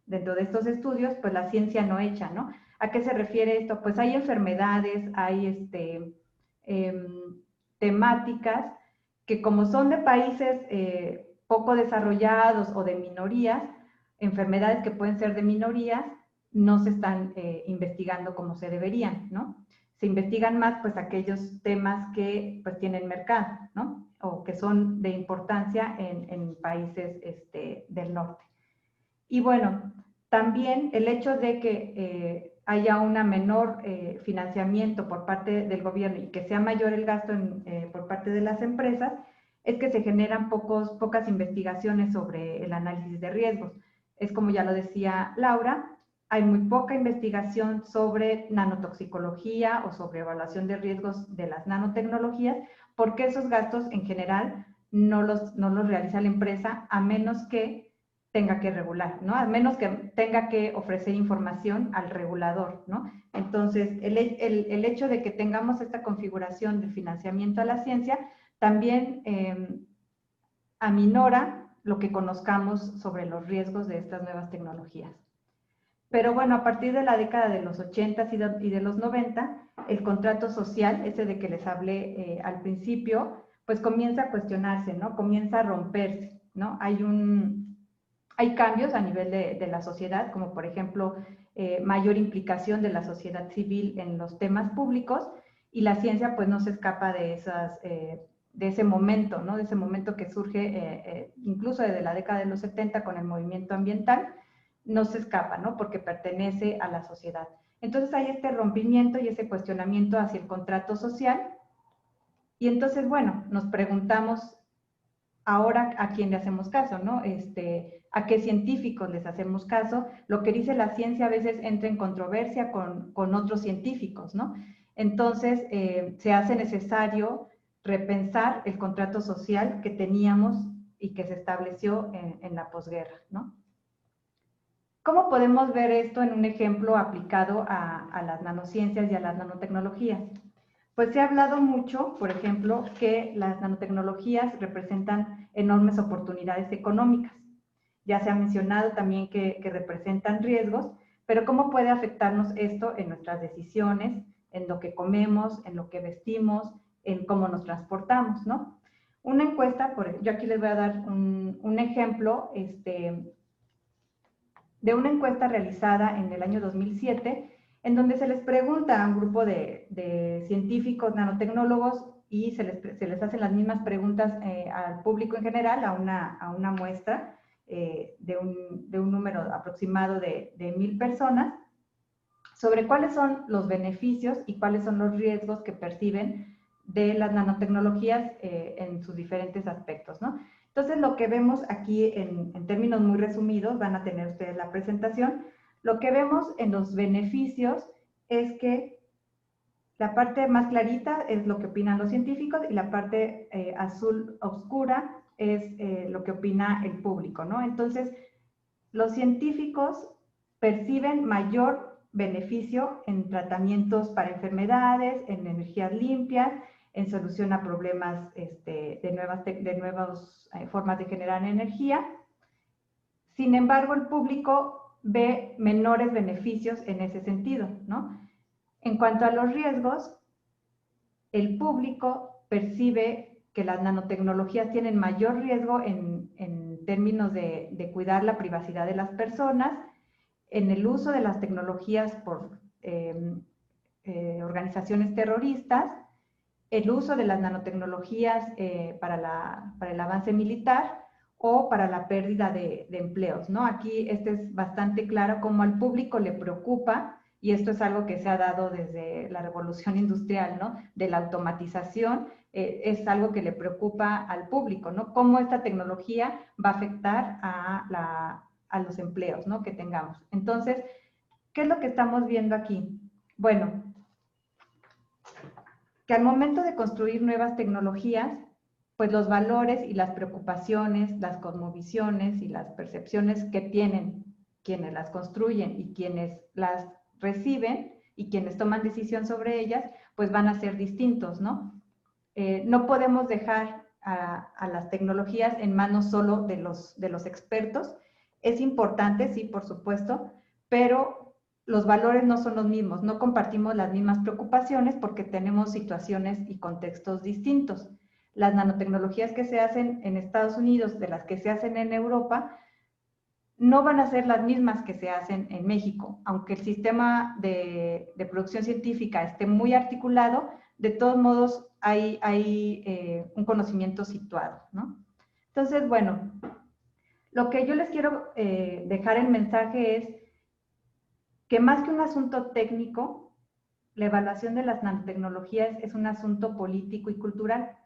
dentro de estos estudios, pues la ciencia no hecha, ¿no? ¿A qué se refiere esto? Pues hay enfermedades, hay temáticas que como son de países poco desarrollados o de minorías, enfermedades que pueden ser de minorías, no se están investigando como se deberían, ¿no? Se investigan más pues aquellos temas que pues tienen mercado, ¿no? O que son de importancia en países del norte. Y bueno, también el hecho de que haya un menor financiamiento por parte del gobierno y que sea mayor el gasto por parte de las empresas, es que se generan pocas investigaciones sobre el análisis de riesgos. Es como ya lo decía Laura, hay muy poca investigación sobre nanotoxicología o sobre evaluación de riesgos de las nanotecnologías, porque esos gastos en general no los realiza la empresa a menos que tenga que regular, ¿no? A menos que tenga que ofrecer información al regulador, ¿no? Entonces, el hecho de que tengamos esta configuración de financiamiento a la ciencia también aminora lo que conozcamos sobre los riesgos de estas nuevas tecnologías. Pero bueno, a partir de la década de los 80 y de los 90, el contrato social, ese de que les hablé al principio, pues comienza a cuestionarse, ¿no? Comienza a romperse, ¿no? Hay cambios a nivel de la sociedad, como por ejemplo, mayor implicación de la sociedad civil en los temas públicos, y la ciencia pues no se escapa de ese momento, ¿no? De ese momento que surge incluso desde la década de los 70 con el movimiento ambiental, no se escapa, ¿no? Porque pertenece a la sociedad. Entonces hay este rompimiento y ese cuestionamiento hacia el contrato social. Y entonces, bueno, nos preguntamos ahora a quién le hacemos caso, ¿no? A qué científicos les hacemos caso. Lo que dice la ciencia a veces entra en controversia con otros científicos, ¿no? Entonces, se hace necesario repensar el contrato social que teníamos y que se estableció en la posguerra, ¿no? ¿Cómo podemos ver esto en un ejemplo aplicado a las nanociencias y a las nanotecnologías? Pues se ha hablado mucho, por ejemplo, que las nanotecnologías representan enormes oportunidades económicas. Ya se ha mencionado también que representan riesgos, pero ¿cómo puede afectarnos esto en nuestras decisiones, en lo que comemos, en lo que vestimos, en cómo nos transportamos, ¿no? Una encuesta, yo aquí les voy a dar un ejemplo, de una encuesta realizada en el año 2007, en donde se les pregunta a un grupo de científicos nanotecnólogos y se les hacen las mismas preguntas al público en general, a una muestra de un número aproximado de 1000 personas, sobre cuáles son los beneficios y cuáles son los riesgos que perciben de las nanotecnologías en sus diferentes aspectos, ¿no? Entonces, lo que vemos aquí en términos muy resumidos, van a tener ustedes la presentación, lo que vemos en los beneficios es que la parte más clarita es lo que opinan los científicos y la parte azul oscura es lo que opina el público, ¿no? Entonces, los científicos perciben mayor beneficio en tratamientos para enfermedades, en energías limpias, en solución a problemas de nuevas formas de generar energía. Sin embargo, el público ve menores beneficios en ese sentido, ¿no? En cuanto a los riesgos, el público percibe que las nanotecnologías tienen mayor riesgo en términos de cuidar la privacidad de las personas, en el uso de las tecnologías por organizaciones terroristas, el uso de las nanotecnologías para el avance militar o para la pérdida de empleos, ¿no? Aquí es bastante claro cómo al público le preocupa, y esto es algo que se ha dado desde la revolución industrial, ¿no? De la automatización, es algo que le preocupa al público, ¿no? Cómo esta tecnología va a afectar a los empleos, ¿no? Que tengamos. Entonces, ¿qué es lo que estamos viendo aquí? Bueno, que al momento de construir nuevas tecnologías, pues los valores y las preocupaciones, las cosmovisiones y las percepciones que tienen quienes las construyen y quienes las reciben y quienes toman decisión sobre ellas, pues van a ser distintos, ¿no? No podemos dejar a las tecnologías en manos solo de los expertos. Es importante, sí, por supuesto, pero los valores no son los mismos, no compartimos las mismas preocupaciones porque tenemos situaciones y contextos distintos. Las nanotecnologías que se hacen en Estados Unidos, de las que se hacen en Europa, no van a ser las mismas que se hacen en México. Aunque el sistema de producción científica esté muy articulado, de todos modos hay un conocimiento situado, ¿no? Entonces, bueno, lo que yo les quiero dejar el mensaje es que más que un asunto técnico, la evaluación de las nanotecnologías es un asunto político y cultural,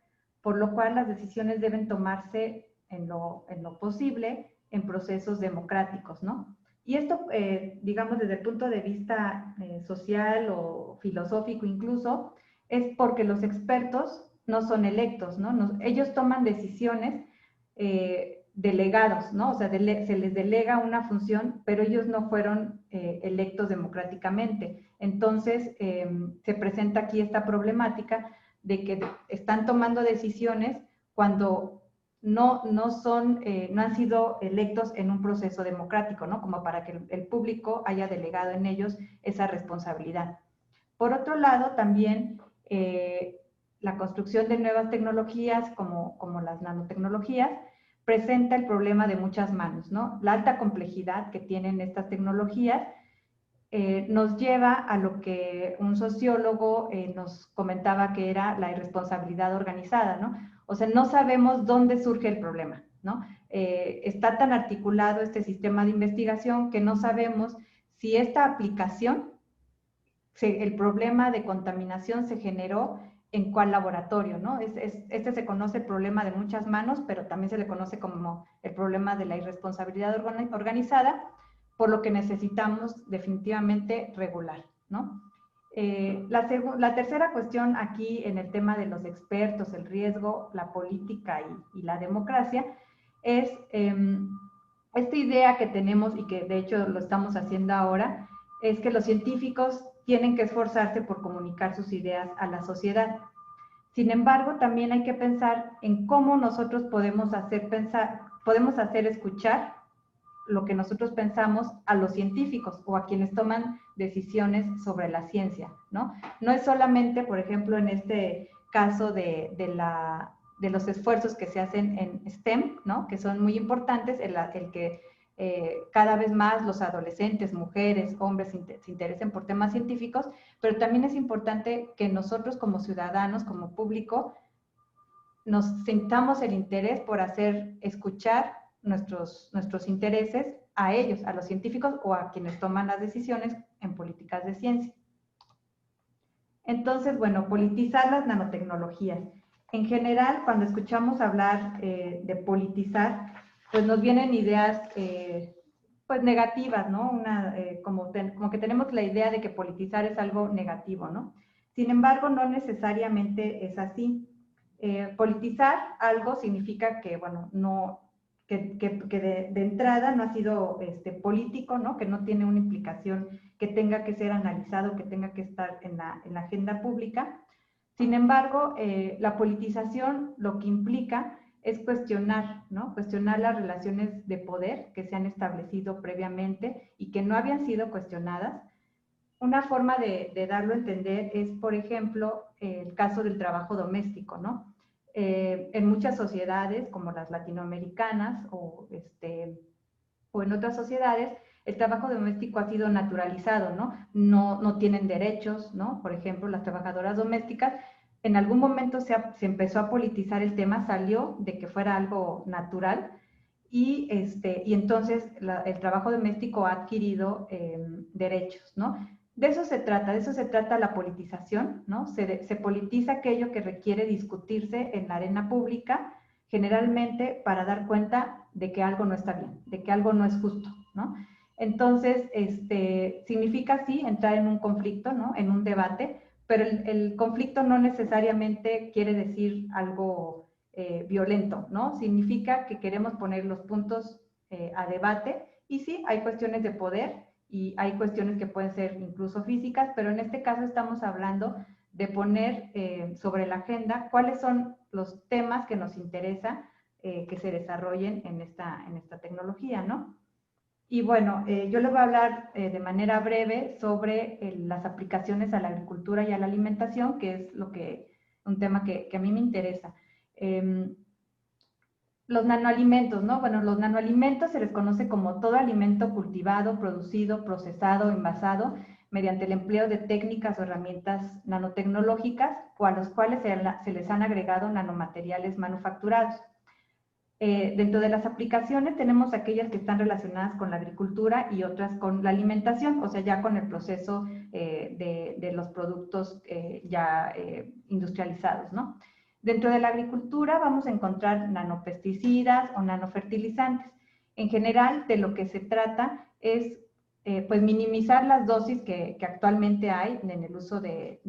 por lo cual las decisiones deben tomarse en lo posible en procesos democráticos, ¿no? Y esto, digamos, desde el punto de vista social o filosófico incluso, es porque los expertos no son electos, ¿no? Ellos toman decisiones delegados, ¿no? O sea, se les delega una función, pero ellos no fueron electos democráticamente. Entonces, se presenta aquí esta problemática de que están tomando decisiones cuando no han sido electos en un proceso democrático, ¿no? Como para que el público haya delegado en ellos esa responsabilidad. Por otro lado, también la construcción de nuevas tecnologías, como las nanotecnologías, presenta el problema de muchas manos, ¿no? La alta complejidad que tienen estas tecnologías nos lleva a lo que un sociólogo nos comentaba que era la irresponsabilidad organizada, ¿no? O sea, no sabemos dónde surge el problema, ¿no? Está tan articulado este sistema de investigación que no sabemos si esta aplicación, el problema de contaminación se generó en cuál laboratorio, ¿no? Este se conoce el problema de muchas manos, pero también se le conoce como el problema de la irresponsabilidad organizada, por lo que necesitamos definitivamente regular, ¿no? La tercera cuestión aquí en el tema de los expertos, el riesgo, la política y la democracia, es esta idea que tenemos y que de hecho lo estamos haciendo ahora, es que los científicos tienen que esforzarse por comunicar sus ideas a la sociedad. Sin embargo, también hay que pensar en cómo nosotros podemos hacer escuchar lo que nosotros pensamos a los científicos o a quienes toman decisiones sobre la ciencia, ¿no? No es solamente, por ejemplo, en este caso de los esfuerzos que se hacen en STEM, ¿no? Que son muy importantes, el que cada vez más los adolescentes, mujeres, hombres se interesen por temas científicos, pero también es importante que nosotros como ciudadanos, como público, nos sintamos el interés por hacer escuchar nuestros intereses a ellos, a los científicos o a quienes toman las decisiones en políticas de ciencia. Entonces, bueno, politizar las nanotecnologías. En general, cuando escuchamos hablar de politizar, pues nos vienen ideas pues negativas, ¿no? Como que tenemos la idea de que politizar es algo negativo, ¿no? Sin embargo, no necesariamente es así. Politizar algo significa que, bueno, que de entrada no ha sido político, ¿no? Que no tiene una implicación que tenga que ser analizado, que tenga que estar en la agenda pública. Sin embargo, la politización lo que implica es cuestionar, ¿no? Cuestionar las relaciones de poder que se han establecido previamente y que no habían sido cuestionadas, una forma de darlo a entender es, por ejemplo, el caso del trabajo doméstico, ¿no? En muchas sociedades, como las latinoamericanas o en otras sociedades, el trabajo doméstico ha sido naturalizado, ¿no? No tienen derechos, ¿no? Por ejemplo, las trabajadoras domésticas, en algún momento se empezó a politizar el tema, salió de que fuera algo natural, y entonces el trabajo doméstico ha adquirido derechos, ¿no? De eso se trata la politización, ¿no? Se politiza aquello que requiere discutirse en la arena pública, generalmente para dar cuenta de que algo no está bien, de que algo no es justo, ¿no? Entonces, significa sí entrar en un conflicto, ¿no? En un debate, pero el conflicto no necesariamente quiere decir algo violento, ¿no? Significa que queremos poner los puntos a debate, y sí, hay cuestiones de poder y hay cuestiones que pueden ser incluso físicas, pero en este caso estamos hablando de poner sobre la agenda cuáles son los temas que nos interesa que se desarrollen en esta tecnología, ¿no? Y bueno, yo les voy a hablar de manera breve sobre las aplicaciones a la agricultura y a la alimentación, que es un tema que a mí me interesa. Los nanoalimentos, ¿no? Bueno, los nanoalimentos se les conoce como todo alimento cultivado, producido, procesado, envasado, mediante el empleo de técnicas o herramientas nanotecnológicas, o a los cuales se les han agregado nanomateriales manufacturados. Dentro de las aplicaciones tenemos aquellas que están relacionadas con la agricultura y otras con la alimentación, o sea, ya con el proceso de los productos ya industrializados, ¿no? Dentro de la agricultura vamos a encontrar nanopesticidas o nanofertilizantes. En general, de lo que se trata es pues minimizar las dosis que actualmente hay en el uso de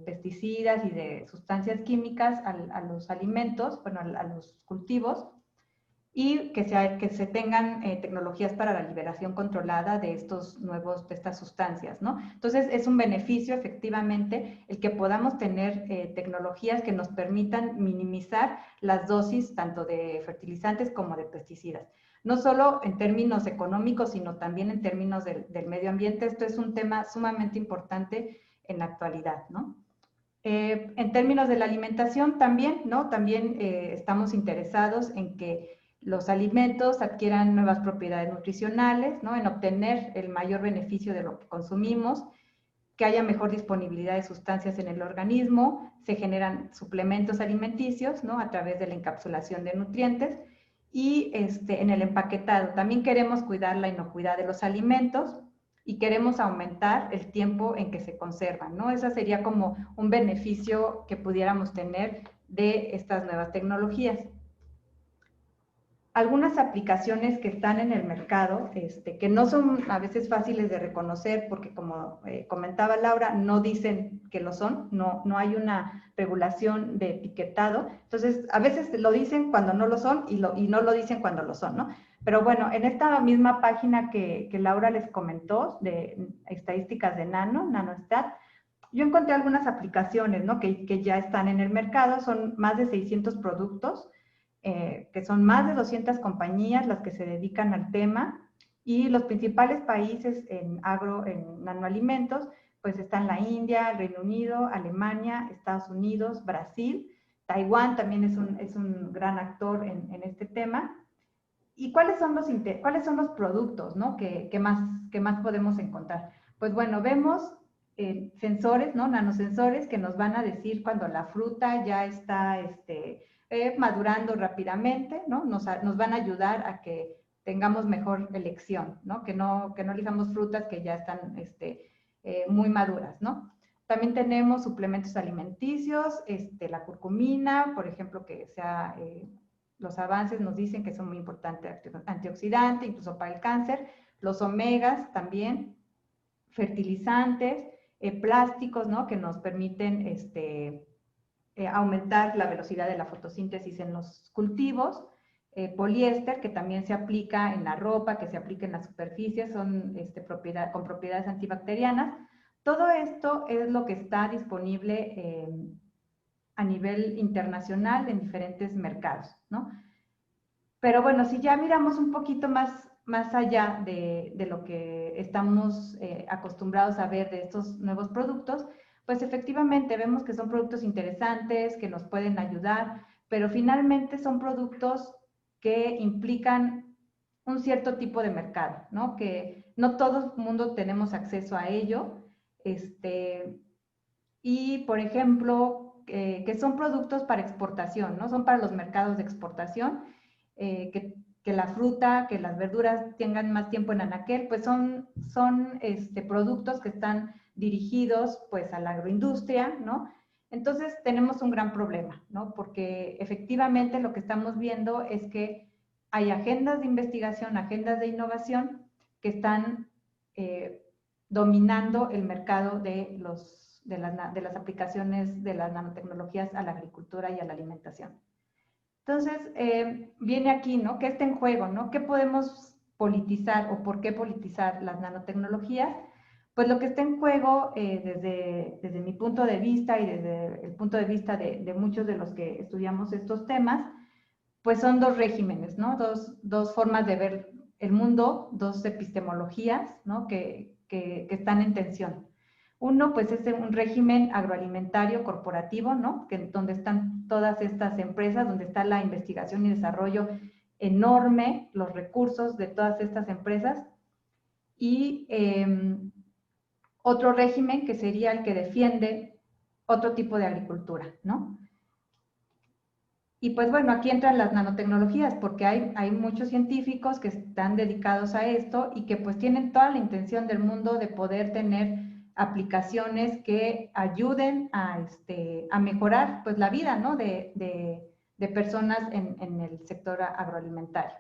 pesticidas y de sustancias químicas a los alimentos, bueno, a los cultivos, y que se tengan tecnologías para la liberación controlada de de estas sustancias, ¿no? Entonces, es un beneficio, efectivamente, el que podamos tener tecnologías que nos permitan minimizar las dosis tanto de fertilizantes como de pesticidas. No solo en términos económicos, sino también en términos del medio ambiente. Esto es un tema sumamente importante en la actualidad, ¿no? En términos de la alimentación también, ¿no? También estamos interesados en que los alimentos adquieran nuevas propiedades nutricionales, ¿no? En obtener el mayor beneficio de lo que consumimos, que haya mejor disponibilidad de sustancias en el organismo, se generan suplementos alimenticios, ¿no? A través de la encapsulación de nutrientes, y en el empaquetado. También queremos cuidar la inocuidad de los alimentos y queremos aumentar el tiempo en que se conservan, ¿no? Ese sería como un beneficio que pudiéramos tener de estas nuevas tecnologías. Algunas aplicaciones que están en el mercado, que no son a veces fáciles de reconocer porque, como comentaba Laura, no dicen que lo son, no hay una regulación de etiquetado. Entonces, a veces lo dicen cuando no lo son y no lo dicen cuando lo son, ¿no? Pero bueno, en esta misma página que Laura les comentó, de estadísticas de NanoStat, yo encontré algunas aplicaciones, ¿no? que ya están en el mercado, son más de 600 productos, que son más de 200 compañías las que se dedican al tema, y los principales países en nanoalimentos, pues están la India, el Reino Unido, Alemania, Estados Unidos, Brasil, Taiwán también es un gran actor en este tema. ¿Y cuáles son los productos, ¿no? que más podemos encontrar? Pues bueno, vemos sensores, ¿no? Nanosensores que nos van a decir cuando la fruta ya está madurando rápidamente, ¿no? Nos van a ayudar a que tengamos mejor elección, ¿no? Que no elijamos frutas que ya están muy maduras, ¿no? También tenemos suplementos alimenticios, la curcumina, por ejemplo, que sea, los avances nos dicen que son muy importantes, antioxidante, incluso para el cáncer, los omegas también, fertilizantes, plásticos, ¿no? Que nos permiten aumentar la velocidad de la fotosíntesis en los cultivos, poliéster, que también se aplica en la ropa, que se aplica en las superficies, son con propiedades antibacterianas. Todo esto es lo que está disponible a nivel internacional en diferentes mercados, ¿no? Pero bueno, si ya miramos un poquito más más allá de lo que estamos acostumbrados a ver de estos nuevos productos, pues efectivamente vemos que son productos interesantes, que nos pueden ayudar, pero finalmente son productos que implican un cierto tipo de mercado, ¿no? Que no todo el mundo tenemos acceso a ello. Y, por ejemplo, que son productos para exportación, ¿no? Son para los mercados de exportación, que la fruta, que las verduras tengan más tiempo en anaquel, pues son productos que están dirigidos pues a la agroindustria, ¿no? Entonces tenemos un gran problema, ¿no? Porque efectivamente lo que estamos viendo es que hay agendas de investigación, agendas de innovación que están dominando el mercado de las aplicaciones de las nanotecnologías a la agricultura y a la alimentación. Entonces, viene aquí, ¿no? ¿Qué está en juego, no? ¿Qué podemos politizar o por qué politizar las nanotecnologías? Pues lo que está en juego, desde mi punto de vista y desde el punto de vista de muchos de los que estudiamos estos temas, pues son dos regímenes, ¿no? Dos formas de ver el mundo, dos epistemologías, ¿no? Que están en tensión. Uno, pues es un régimen agroalimentario corporativo, ¿no? Donde están todas estas empresas, donde está la investigación y desarrollo enorme, los recursos de todas estas empresas. Y otro régimen que sería el que defiende otro tipo de agricultura, ¿no? Y pues bueno, aquí entran las nanotecnologías, porque hay muchos científicos que están dedicados a esto y que pues tienen toda la intención del mundo de poder tener aplicaciones que ayuden a mejorar pues la vida, ¿no? de personas en el sector agroalimentario.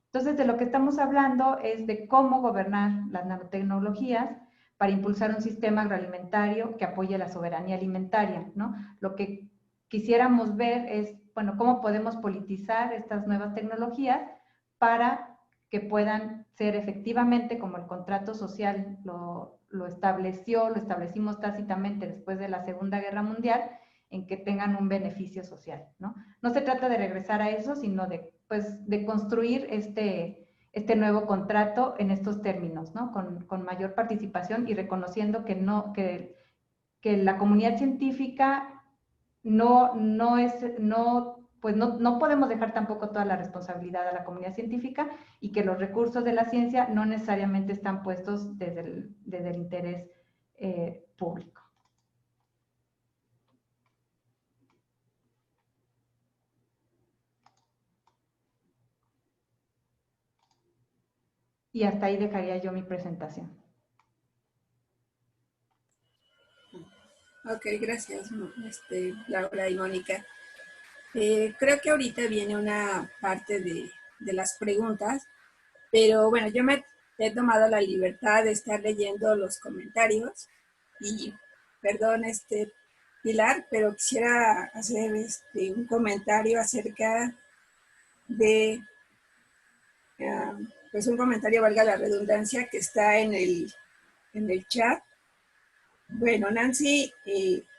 Entonces, de lo que estamos hablando es de cómo gobernar las nanotecnologías para impulsar un sistema agroalimentario que apoye la soberanía alimentaria, ¿no? Lo que quisiéramos ver es, bueno, cómo podemos politizar estas nuevas tecnologías para que puedan ser efectivamente, como el contrato social lo establecimos tácitamente después de la Segunda Guerra Mundial, en que tengan un beneficio social, ¿no? No se trata de regresar a eso, sino de construir este nuevo contrato en estos términos, ¿no? Con mayor participación y reconociendo que la comunidad científica no podemos dejar tampoco toda la responsabilidad a la comunidad científica y que los recursos de la ciencia no necesariamente están puestos desde el interés público. Y hasta ahí dejaría yo mi presentación. Ok, gracias, Laura y Mónica. Creo que ahorita viene una parte de las preguntas, pero bueno, yo me he tomado la libertad de estar leyendo los comentarios y, perdón, Pilar, pero quisiera hacer un comentario acerca de, pues un comentario, valga la redundancia, que está en el chat. Bueno, Nancy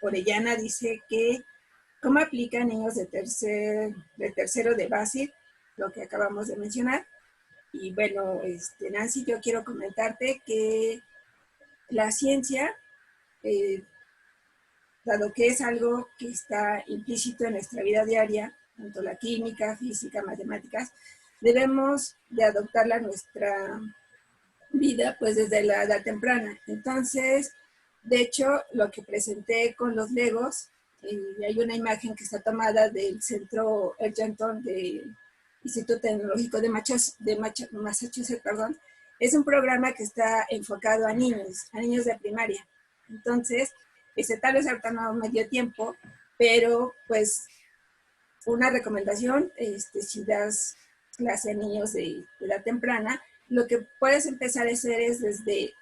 Orellana dice que ¿cómo aplican niños de tercero de base lo que acabamos de mencionar? Y bueno, Nancy, yo quiero comentarte que la ciencia, dado que es algo que está implícito en nuestra vida diaria, tanto la química, física, matemáticas, debemos de adoptarla a nuestra vida pues desde la edad temprana. Entonces, de hecho, lo que presenté con los Legos, hay una imagen que está tomada del centro Edgerton del Instituto Tecnológico de Massachusetts, es un programa que está enfocado a niños de primaria. Entonces, tal vez ahorita no me dio tiempo, pero pues una recomendación, si das clase a niños de edad temprana, lo que puedes empezar a hacer es desde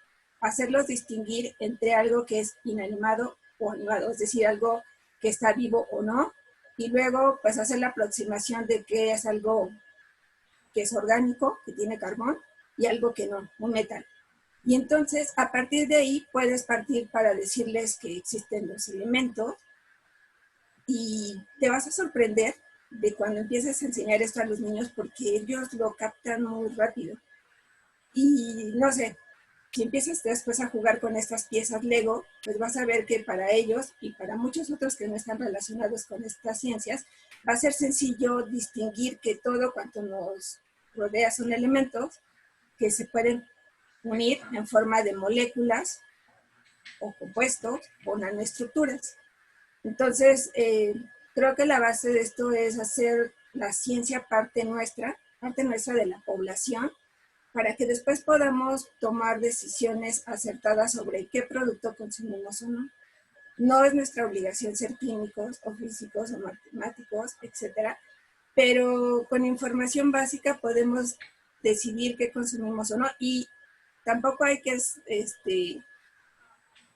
hacerlos distinguir entre algo que es inanimado o animado, es decir, algo que está vivo o no, y luego pues hacer la aproximación de que es algo que es orgánico, que tiene carbón, y algo que no, un metal. Y entonces, a partir de ahí, puedes partir para decirles que existen los elementos y te vas a sorprender de cuando empieces a enseñar esto a los niños porque ellos lo captan muy rápido. Y no sé, si empiezas después a jugar con estas piezas Lego, pues vas a ver que para ellos y para muchos otros que no están relacionados con estas ciencias, va a ser sencillo distinguir que todo cuanto nos rodea son elementos que se pueden unir en forma de moléculas o compuestos o nanoestructuras. Entonces, creo que la base de esto es hacer la ciencia parte nuestra de la población, para que después podamos tomar decisiones acertadas sobre qué producto consumimos o no. No es nuestra obligación ser químicos o físicos o matemáticos, etcétera, pero con información básica podemos decidir qué consumimos o no, y tampoco hay que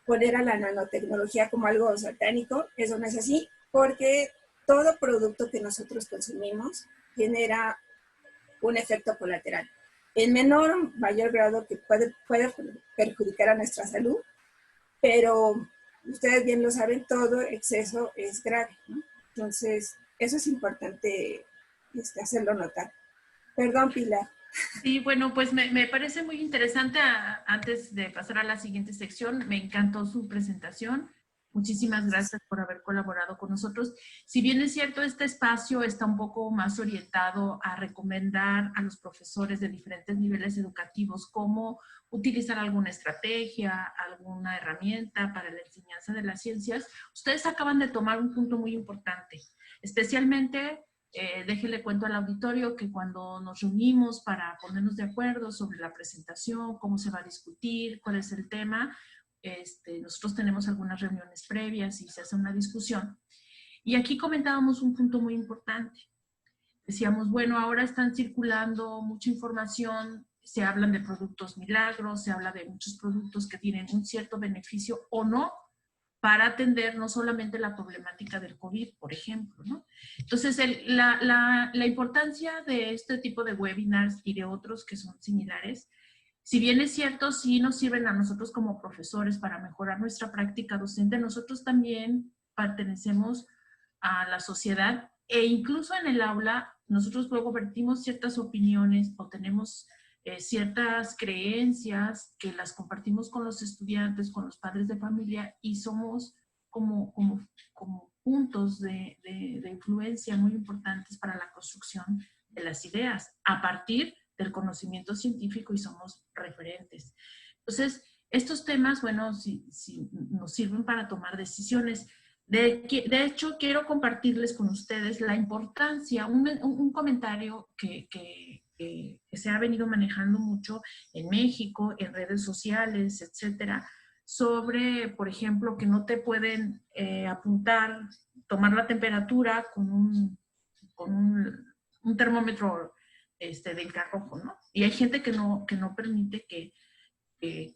poner a la nanotecnología como algo satánico. Eso no es así, porque todo producto que nosotros consumimos genera un efecto colateral, en menor o mayor grado, que puede perjudicar a nuestra salud, pero ustedes bien lo saben, todo exceso es grave, ¿no? Entonces, eso es importante hacerlo notar. Perdón, Pilar. Sí, bueno, pues me parece muy interesante. Antes de pasar a la siguiente sección, me encantó su presentación. Muchísimas gracias por haber colaborado con nosotros. Si bien es cierto, este espacio está un poco más orientado a recomendar a los profesores de diferentes niveles educativos cómo utilizar alguna estrategia, alguna herramienta para la enseñanza de las ciencias, ustedes acaban de tomar un punto muy importante, especialmente... déjenle cuento al auditorio que cuando nos reunimos para ponernos de acuerdo sobre la presentación, cómo se va a discutir, cuál es el tema, nosotros tenemos algunas reuniones previas y se hace una discusión. Y aquí comentábamos un punto muy importante. Decíamos, bueno, ahora están circulando mucha información, se hablan de productos milagros, se habla de muchos productos que tienen un cierto beneficio o no, para atender no solamente la problemática del COVID, por ejemplo, ¿no? Entonces, la importancia de este tipo de webinars y de otros que son similares, si bien es cierto, sí nos sirven a nosotros como profesores para mejorar nuestra práctica docente, nosotros también pertenecemos a la sociedad e incluso en el aula nosotros luego vertimos ciertas opiniones o tenemos ciertas creencias que las compartimos con los estudiantes, con los padres de familia y somos como puntos de influencia muy importantes para la construcción de las ideas a partir del conocimiento científico y somos referentes. Entonces, estos temas, bueno, sí nos sirven para tomar decisiones. De hecho, quiero compartirles con ustedes la importancia, un comentario que se ha venido manejando mucho en México, en redes sociales, etcétera, sobre, por ejemplo, que no te pueden apuntar, tomar la temperatura con un termómetro de infrarrojo, ¿no? Y hay gente que no permite que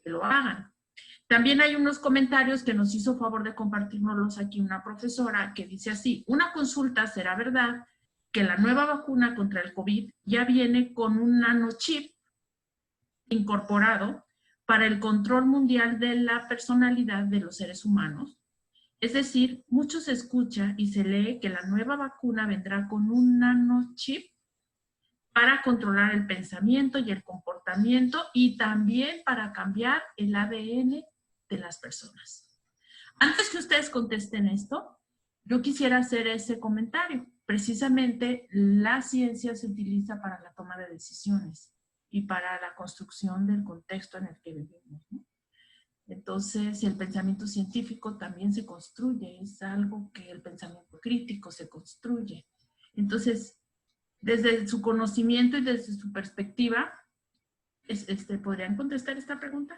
lo hagan. También hay unos comentarios que nos hizo favor de compartirnos aquí una profesora que dice así: una consulta, ¿será verdad que la nueva vacuna contra el COVID ya viene con un nanochip incorporado para el control mundial de la personalidad de los seres humanos? Es decir, mucho se escucha y se lee que la nueva vacuna vendrá con un nanochip para controlar el pensamiento y el comportamiento y también para cambiar el ADN de las personas. Antes que ustedes contesten esto, yo quisiera hacer ese comentario. Precisamente la ciencia se utiliza para la toma de decisiones y para la construcción del contexto en el que vivimos, ¿no? Entonces, el pensamiento científico también se construye, es algo que el pensamiento crítico se construye. Entonces, desde su conocimiento y desde su perspectiva, ¿podrían contestar esta pregunta?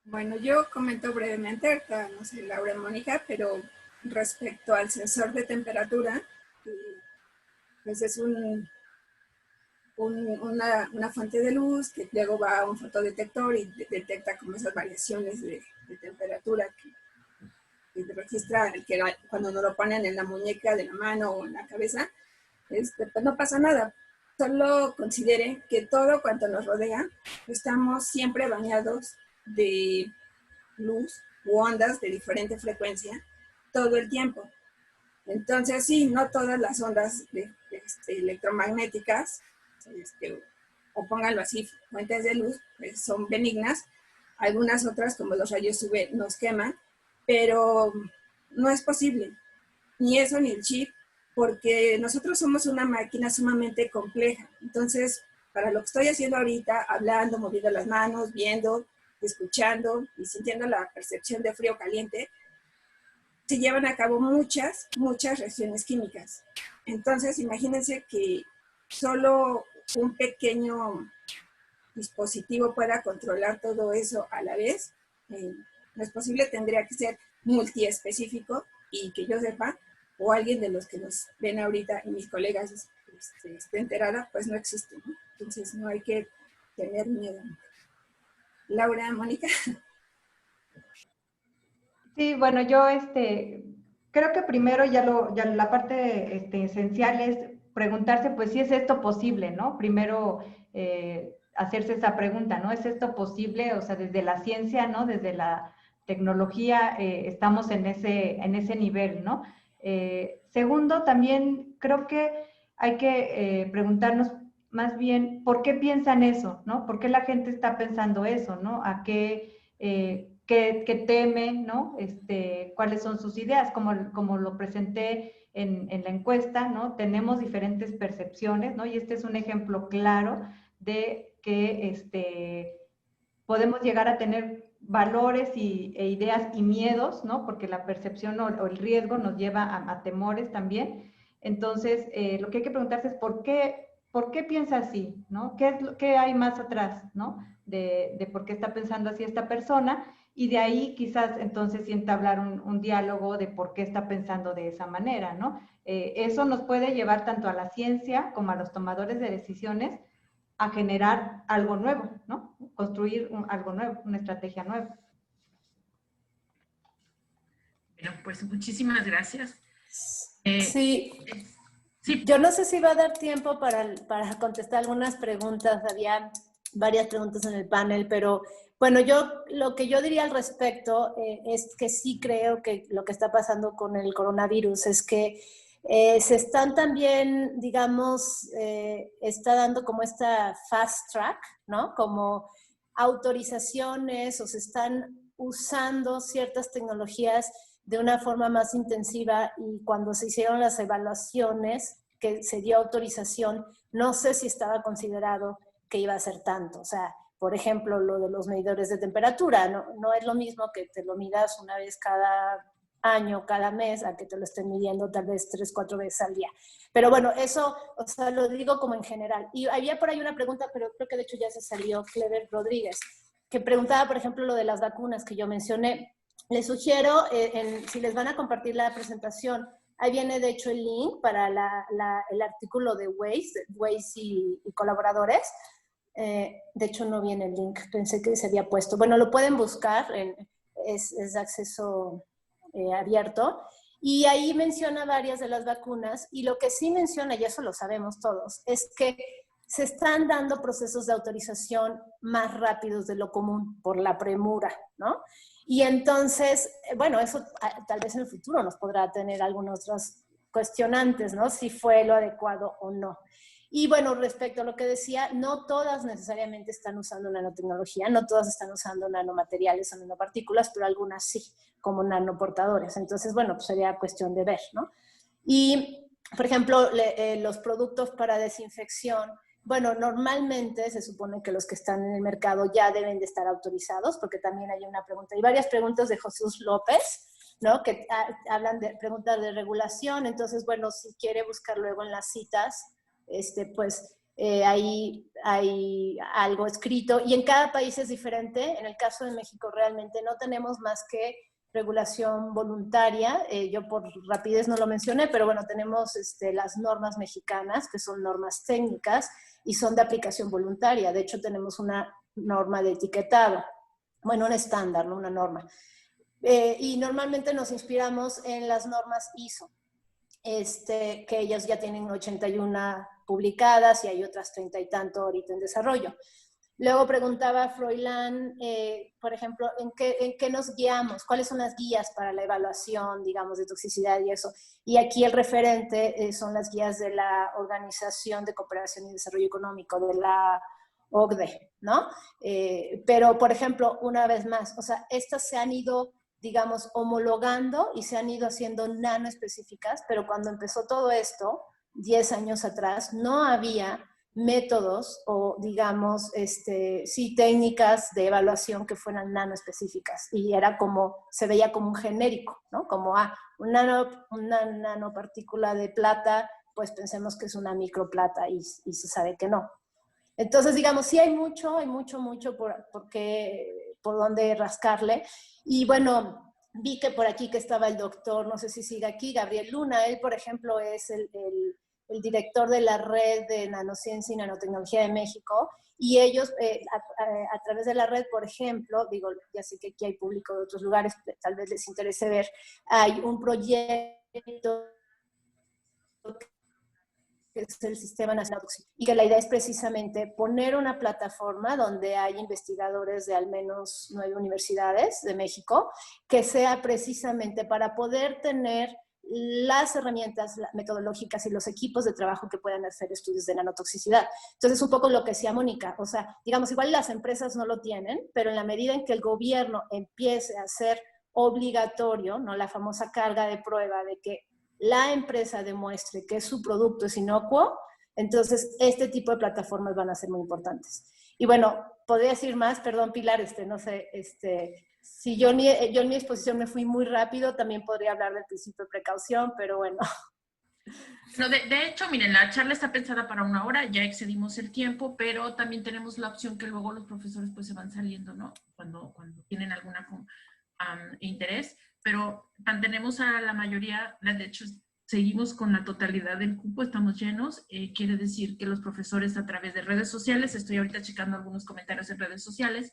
Bueno, yo comento brevemente, ahorita no sé, Laura y Mónica, pero respecto al sensor de temperatura, pues es una fuente de luz que luego va a un fotodetector y detecta como esas variaciones de temperatura que registra cuando nos lo ponen en la muñeca de la mano o en la cabeza. Pues no pasa nada. Solo considere que todo cuanto nos rodea, estamos siempre bañados de luz u ondas de diferente frecuencia todo el tiempo. Entonces, sí, no todas las ondas electromagnéticas o pónganlo así, fuentes de luz, pues son benignas. Algunas otras, como los rayos UV, nos queman, pero no es posible, ni eso ni el chip, porque nosotros somos una máquina sumamente compleja. Entonces, para lo que estoy haciendo ahorita, hablando, moviendo las manos, viendo, escuchando y sintiendo la percepción de frío caliente, se llevan a cabo muchas reacciones químicas. Entonces, imagínense que solo un pequeño dispositivo pueda controlar todo eso a la vez. No es posible, tendría que ser multiespecífico y que yo sepa, o alguien de los que nos ven ahorita y mis colegas esté enterada, pues no existe, ¿no? Entonces no hay que tener miedo. Laura, Mónica. Sí, bueno, yo creo que primero ya la parte esencial es preguntarse, pues, si es esto posible, ¿no? Primero hacerse esa pregunta, ¿no? ¿Es esto posible? O sea, desde la ciencia, ¿no? Desde la tecnología estamos en ese nivel, ¿no? Segundo, también creo que hay que preguntarnos más bien, ¿por qué piensan eso, ¿no? ¿Por qué la gente está pensando eso, ¿no? ¿A qué teme, ¿no? Cuáles son sus ideas, como lo presenté en la encuesta, ¿no? Tenemos diferentes percepciones, ¿no? Y este es un ejemplo claro de que podemos llegar a tener valores e ideas y miedos, ¿no? Porque la percepción o el riesgo nos lleva a temores también. Entonces, lo que hay que preguntarse es ¿por qué piensa así, ¿no? ¿Qué hay más atrás, ¿no? De por qué está pensando así esta persona, y de ahí quizás entonces sí entablar un diálogo de por qué está pensando de esa manera, ¿no? Eso nos puede llevar tanto a la ciencia como a los tomadores de decisiones a generar algo nuevo, ¿no? Construir algo nuevo, una estrategia nueva. Bueno, pues muchísimas gracias. Sí. Sí. Yo no sé si va a dar tiempo para contestar algunas preguntas. Había varias preguntas en el panel, pero bueno, lo que yo diría al respecto es que sí creo que lo que está pasando con el coronavirus es que se están también, digamos, está dando como esta fast track, ¿no? Como autorizaciones, o se están usando ciertas tecnologías de una forma más intensiva, y cuando se hicieron las evaluaciones, que se dio autorización, no sé si estaba considerado que iba a ser tanto. O sea, por ejemplo, lo de los medidores de temperatura, no es lo mismo que te lo midas una vez cada año, cada mes, a que te lo estén midiendo tal vez 3, 4 veces al día. Pero bueno, eso, o sea, lo digo como en general. Y había por ahí una pregunta, pero creo que de hecho ya se salió, Clever Rodríguez, que preguntaba, por ejemplo, lo de las vacunas que yo mencioné. Les sugiero, si les van a compartir la presentación, ahí viene de hecho el link para el artículo de Waze y colaboradores. De hecho no viene el link, pensé que se había puesto. Bueno, lo pueden buscar, es de acceso abierto. Y ahí menciona varias de las vacunas, y lo que sí menciona, y eso lo sabemos todos, es que se están dando procesos de autorización más rápidos de lo común por la premura, ¿no? Y entonces, bueno, eso tal vez en el futuro nos podrá tener algunos otros cuestionantes, ¿no? Si fue lo adecuado o no. Y bueno, respecto a lo que decía, no todas necesariamente están usando nanotecnología, no todas están usando nanomateriales o nanopartículas, pero algunas sí, como nanoportadores. Entonces, bueno, pues sería cuestión de ver, ¿no? Y, por ejemplo, los productos para desinfección, bueno, normalmente se supone que los que están en el mercado ya deben de estar autorizados, porque también hay una pregunta, hay varias preguntas de Jesús López, ¿no? Que hablan de preguntas de regulación. Entonces, bueno, si quiere buscar luego en las citas, pues ahí hay algo escrito, y en cada país es diferente. En el caso de México realmente no tenemos más que regulación voluntaria. Yo por rapidez no lo mencioné, pero bueno, tenemos las normas mexicanas, que son normas técnicas y son de aplicación voluntaria. De hecho, tenemos una norma de etiquetado, bueno, un estándar, ¿no? Una norma. Y normalmente nos inspiramos en las normas ISO, que ellas ya tienen 81 publicadas y hay otras 30 y tanto ahorita en desarrollo. Luego preguntaba Froilán, por ejemplo, ¿en qué nos guiamos? ¿Cuáles son las guías para la evaluación, digamos, de toxicidad y eso? Y aquí el referente son las guías de la Organización de Cooperación y Desarrollo Económico, de la OCDE, ¿no? Pero, por ejemplo, una vez más, o sea, estas se han ido, digamos, homologando y se han ido haciendo nanoespecíficas, pero cuando empezó todo esto, 10 años atrás, no había métodos o, digamos, sí, técnicas de evaluación que fueran nanoespecíficas. Y era como, se veía como un genérico, ¿no? Como, una nanopartícula de plata, pues pensemos que es una microplata y se sabe que no. Entonces, digamos, sí hay mucho por donde rascarle. Y bueno, vi que por aquí que estaba el doctor, no sé si sigue aquí, Gabriel Luna. Él, por ejemplo, es el director de la red de nanociencia y nanotecnología de México. Y ellos, a través de la red, por ejemplo, digo, ya sé que aquí hay público de otros lugares, tal vez les interese ver, hay un proyecto que es el Sistema Nacional de Toxicidad, y que la idea es precisamente poner una plataforma donde hay investigadores de al menos 9 universidades de México, que sea precisamente para poder tener las herramientas metodológicas y los equipos de trabajo que puedan hacer estudios de nanotoxicidad. Entonces, un poco lo que decía Mónica, o sea, digamos, igual las empresas no lo tienen, pero en la medida en que el gobierno empiece a hacer obligatorio, ¿no?, la famosa carga de prueba de que la empresa demuestre que su producto es inocuo, entonces este tipo de plataformas van a ser muy importantes. Y bueno, podría decir más, perdón Pilar, no sé, si yo en mi exposición me fui muy rápido, también podría hablar del principio de precaución, pero bueno. No, de hecho, miren, la charla está pensada para 1 hora, ya excedimos el tiempo, pero también tenemos la opción que luego los profesores pues se van saliendo, ¿no? Cuando tienen alguna interés, pero mantenemos a la mayoría, de hecho, seguimos con la totalidad del cupo, estamos llenos, quiere decir que los profesores a través de redes sociales, estoy ahorita checando algunos comentarios en redes sociales,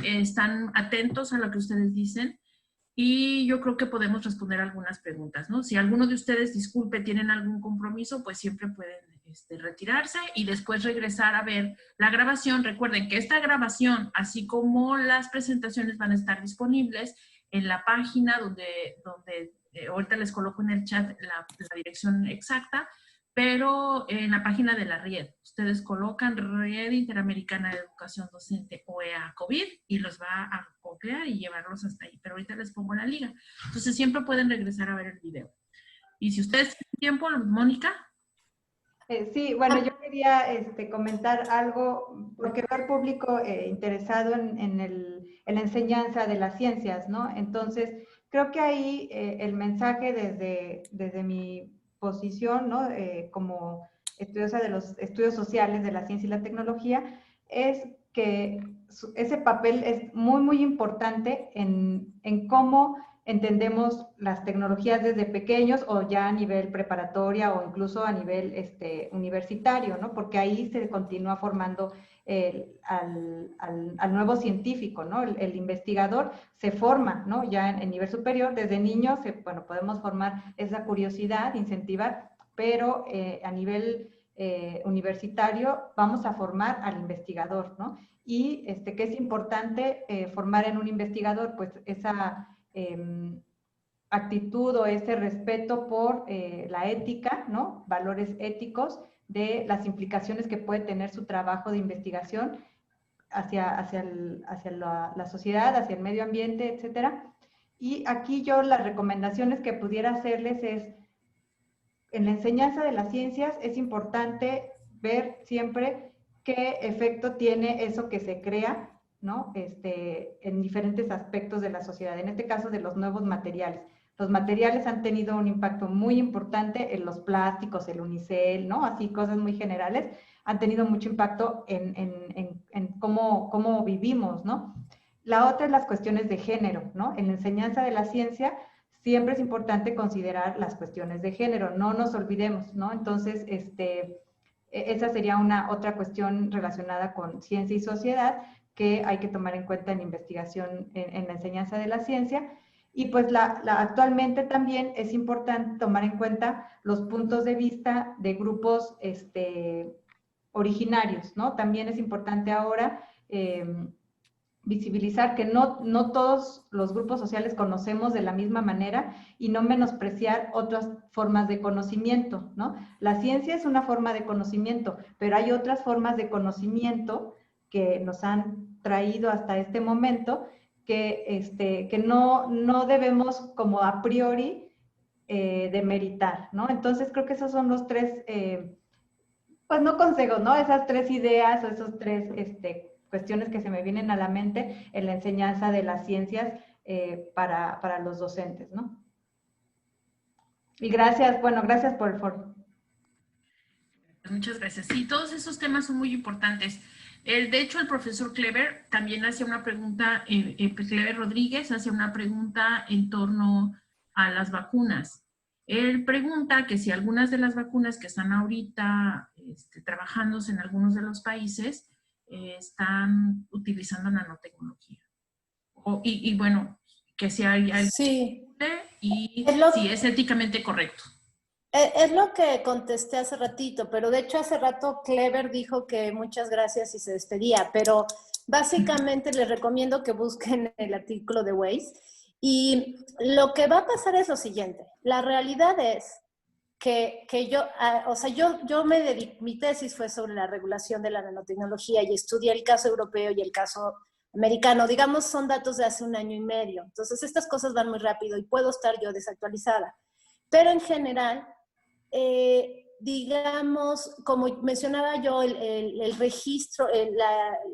están atentos a lo que ustedes dicen y yo creo que podemos responder algunas preguntas, ¿no? Si alguno de ustedes, disculpe, tienen algún compromiso, pues siempre pueden retirarse y después regresar a ver la grabación. Recuerden que esta grabación, así como las presentaciones, van a estar disponibles en la página donde ahorita les coloco en el chat la dirección exacta, pero en la página de la RIED. Ustedes colocan Red Interamericana de Educación Docente OEA COVID y los va a copiar y llevarlos hasta ahí. Pero ahorita les pongo la liga. Entonces siempre pueden regresar a ver el video. Y si ustedes tienen tiempo, Mónica. Sí, bueno, yo quería comentar algo, porque veo al público interesado en la enseñanza de las ciencias, ¿no? Entonces, creo que ahí el mensaje desde mi posición, ¿no? Como estudiosa de los estudios sociales de la ciencia y la tecnología, es que ese papel es muy, muy importante en cómo entendemos las tecnologías desde pequeños o ya a nivel preparatoria o incluso a nivel universitario, ¿no? Porque ahí se continúa formando al nuevo científico, ¿no? El investigador se forma, ¿no? Ya en nivel superior, desde niños, bueno, podemos formar esa curiosidad, incentivar, pero a nivel universitario vamos a formar al investigador, ¿no? Y que es importante formar en un investigador, pues esa actitud o ese respeto por la ética, ¿no? Valores éticos de las implicaciones que puede tener su trabajo de investigación hacia la sociedad, hacia el medio ambiente, etcétera. Y aquí yo las recomendaciones que pudiera hacerles es, en la enseñanza de las ciencias es importante ver siempre qué efecto tiene eso que se crea, ¿no? En diferentes aspectos de la sociedad, en este caso de los nuevos materiales. Los materiales han tenido un impacto muy importante en los plásticos, el unicel, ¿no? Así, cosas muy generales, han tenido mucho impacto en cómo vivimos, ¿no? La otra es las cuestiones de género, ¿no? En la enseñanza de la ciencia siempre es importante considerar las cuestiones de género, no nos olvidemos, ¿no? Entonces, esa sería otra cuestión relacionada con ciencia y sociedad que hay que tomar en cuenta en investigación, en la enseñanza de la ciencia. Y pues actualmente también es importante tomar en cuenta los puntos de vista de grupos originarios, ¿no? También es importante ahora visibilizar que no todos los grupos sociales conocemos de la misma manera y no menospreciar otras formas de conocimiento, ¿no? La ciencia es una forma de conocimiento, pero hay otras formas de conocimiento que nos han traído hasta este momento, que no debemos como a priori demeritar, ¿no? Entonces creo que esos son los tres, pues no consejos, ¿no? Esas tres ideas o esos tres cuestiones que se me vienen a la mente en la enseñanza de las ciencias para los docentes, ¿no? Y gracias, bueno, gracias por el foro. Muchas gracias. Sí, todos esos temas son muy importantes. De hecho, el profesor Clever también hacía una pregunta, Clever Rodríguez hacía una pregunta en torno a las vacunas. Él pregunta que si algunas de las vacunas que están ahorita trabajándose en algunos de los países están utilizando nanotecnología. Y bueno, que si hay Sí. Y si es éticamente correcto. Es lo que contesté hace ratito, pero de hecho hace rato Clever dijo que muchas gracias y se despedía, pero básicamente les recomiendo que busquen el artículo de Waze y lo que va a pasar es lo siguiente. La realidad es que yo, o sea, yo me dediqué, mi tesis fue sobre la regulación de la nanotecnología y estudié el caso europeo y el caso americano. Digamos, son datos de hace 1 año y medio. Entonces, estas cosas van muy rápido y puedo estar yo desactualizada. Pero en general, digamos, como mencionaba yo, el registro,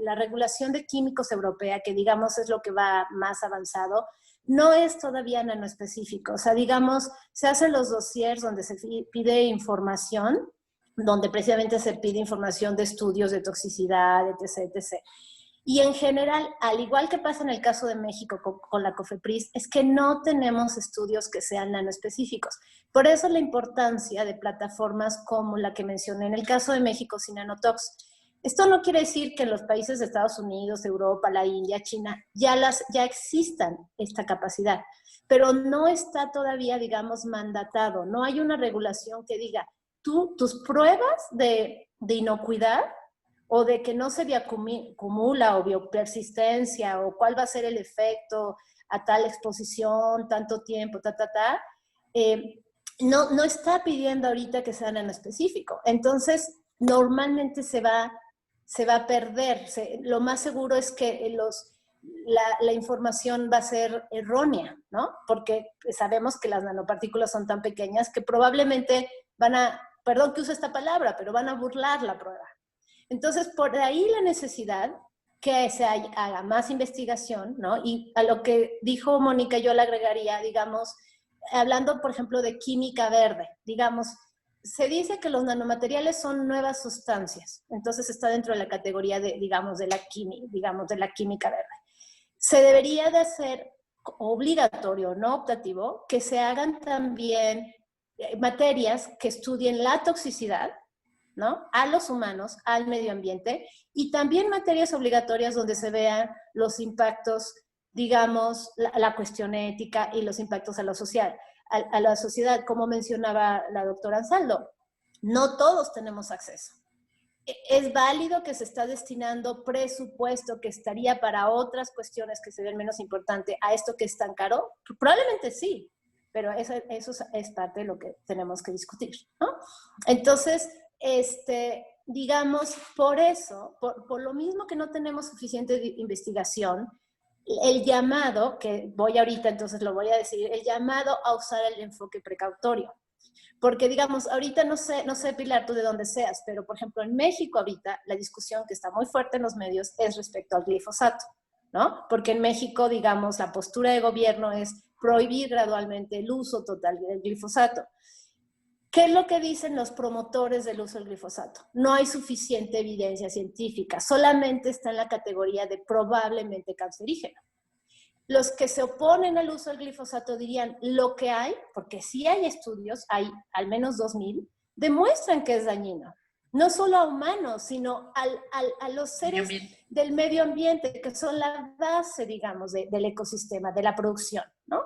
la regulación de químicos europea, que digamos es lo que va más avanzado, no es todavía nanoespecífico. O sea, digamos, se hacen los dossiers donde se pide información, donde precisamente se pide información de estudios de toxicidad, etc., etc. Y en general, al igual que pasa en el caso de México con la COFEPRIS, es que no tenemos estudios que sean nanoespecíficos. Por eso la importancia de plataformas como la que mencioné en el caso de México, Sinanotox. Esto no quiere decir que en los países de Estados Unidos, Europa, la India, China, ya existan esta capacidad, pero no está todavía, digamos, mandatado. No hay una regulación que diga, tus pruebas de inocuidad o de que no se bioacumula o biopersistencia, o cuál va a ser el efecto a tal exposición, tanto tiempo, no está pidiendo ahorita que sean en específico. Entonces, normalmente se va a perder. Lo más seguro es que la información va a ser errónea, ¿no? Porque sabemos que las nanopartículas son tan pequeñas que probablemente perdón que use esta palabra, pero van a burlar la prueba. Entonces, por ahí la necesidad que se haga más investigación, ¿no? Y a lo que dijo Mónica, yo le agregaría, digamos, hablando, por ejemplo, de química verde, digamos, se dice que los nanomateriales son nuevas sustancias, entonces está dentro de la categoría de, digamos, de la química verde. Se debería de hacer obligatorio, no optativo, que se hagan también materias que estudien la toxicidad, ¿no? A los humanos, al medio ambiente, y también materias obligatorias donde se vean los impactos, digamos, la cuestión ética y los impactos a la sociedad, como mencionaba la doctora Ansaldo. No todos tenemos acceso. ¿Es válido que se está destinando presupuesto que estaría para otras cuestiones que se ven menos importante a esto que es tan caro? Probablemente sí, pero eso es parte de lo que tenemos que discutir, ¿no? Entonces, digamos, por eso, por lo mismo que no tenemos suficiente investigación, el llamado, que voy ahorita, entonces lo voy a decir, el llamado a usar el enfoque precautorio. Porque, digamos, ahorita no sé, Pilar, tú de dónde seas, pero, por ejemplo, en México ahorita la discusión que está muy fuerte en los medios es respecto al glifosato, ¿no? Porque en México, digamos, la postura de gobierno es prohibir gradualmente el uso total del glifosato. ¿Qué es lo que dicen los promotores del uso del glifosato? No hay suficiente evidencia científica, solamente está en la categoría de probablemente cancerígeno. Los que se oponen al uso del glifosato dirían, lo que hay, porque sí hay estudios, hay al menos 2000, demuestran que es dañino. No solo a humanos, sino a los seres del medio ambiente, que son la base, digamos, del ecosistema, de la producción, ¿no?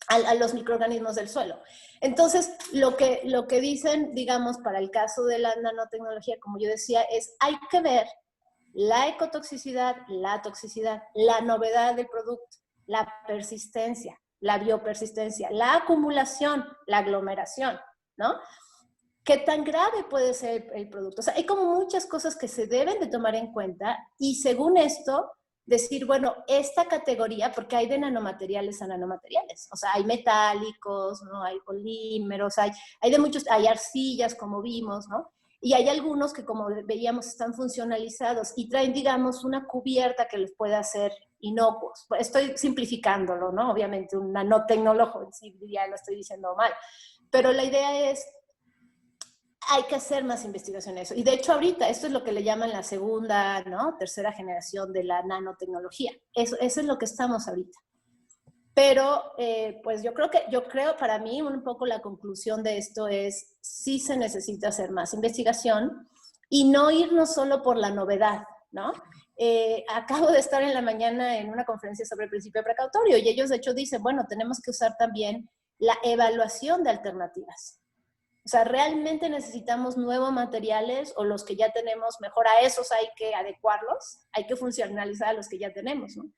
A los microorganismos del suelo. Entonces, lo que dicen, digamos, para el caso de la nanotecnología, como yo decía, es hay que ver la ecotoxicidad, la toxicidad, la novedad del producto, la persistencia, la biopersistencia, la acumulación, la aglomeración, ¿no? ¿qué tan grave puede ser el producto? O sea, hay como muchas cosas que se deben de tomar en cuenta y según esto, decir, bueno, esta categoría, porque hay de nanomateriales a nanomateriales, o sea, hay metálicos, ¿no? Hay polímeros, hay de muchos, hay arcillas, como vimos, ¿no? Y hay algunos que, como veíamos, están funcionalizados y traen, digamos, una cubierta que les puede hacer inocuos. Estoy simplificándolo, ¿no? Obviamente, un nanotecnólogo, sí, ya lo estoy diciendo mal, pero la idea es, hay que hacer más investigación en eso. Y de hecho ahorita, esto es lo que le llaman la segunda, ¿no? Tercera generación de la nanotecnología. Eso es lo que estamos ahorita. Pero, pues yo creo para mí un poco la conclusión de esto es, sí se necesita hacer más investigación y no irnos solo por la novedad, ¿no? Acabo de estar en la mañana en una conferencia sobre el principio precautorio y ellos de hecho dicen, bueno, tenemos que usar también la evaluación de alternativas. O sea, ¿realmente necesitamos nuevos materiales o los que ya tenemos, mejor a esos hay que adecuarlos? Hay que funcionalizar a los que ya tenemos, ¿no?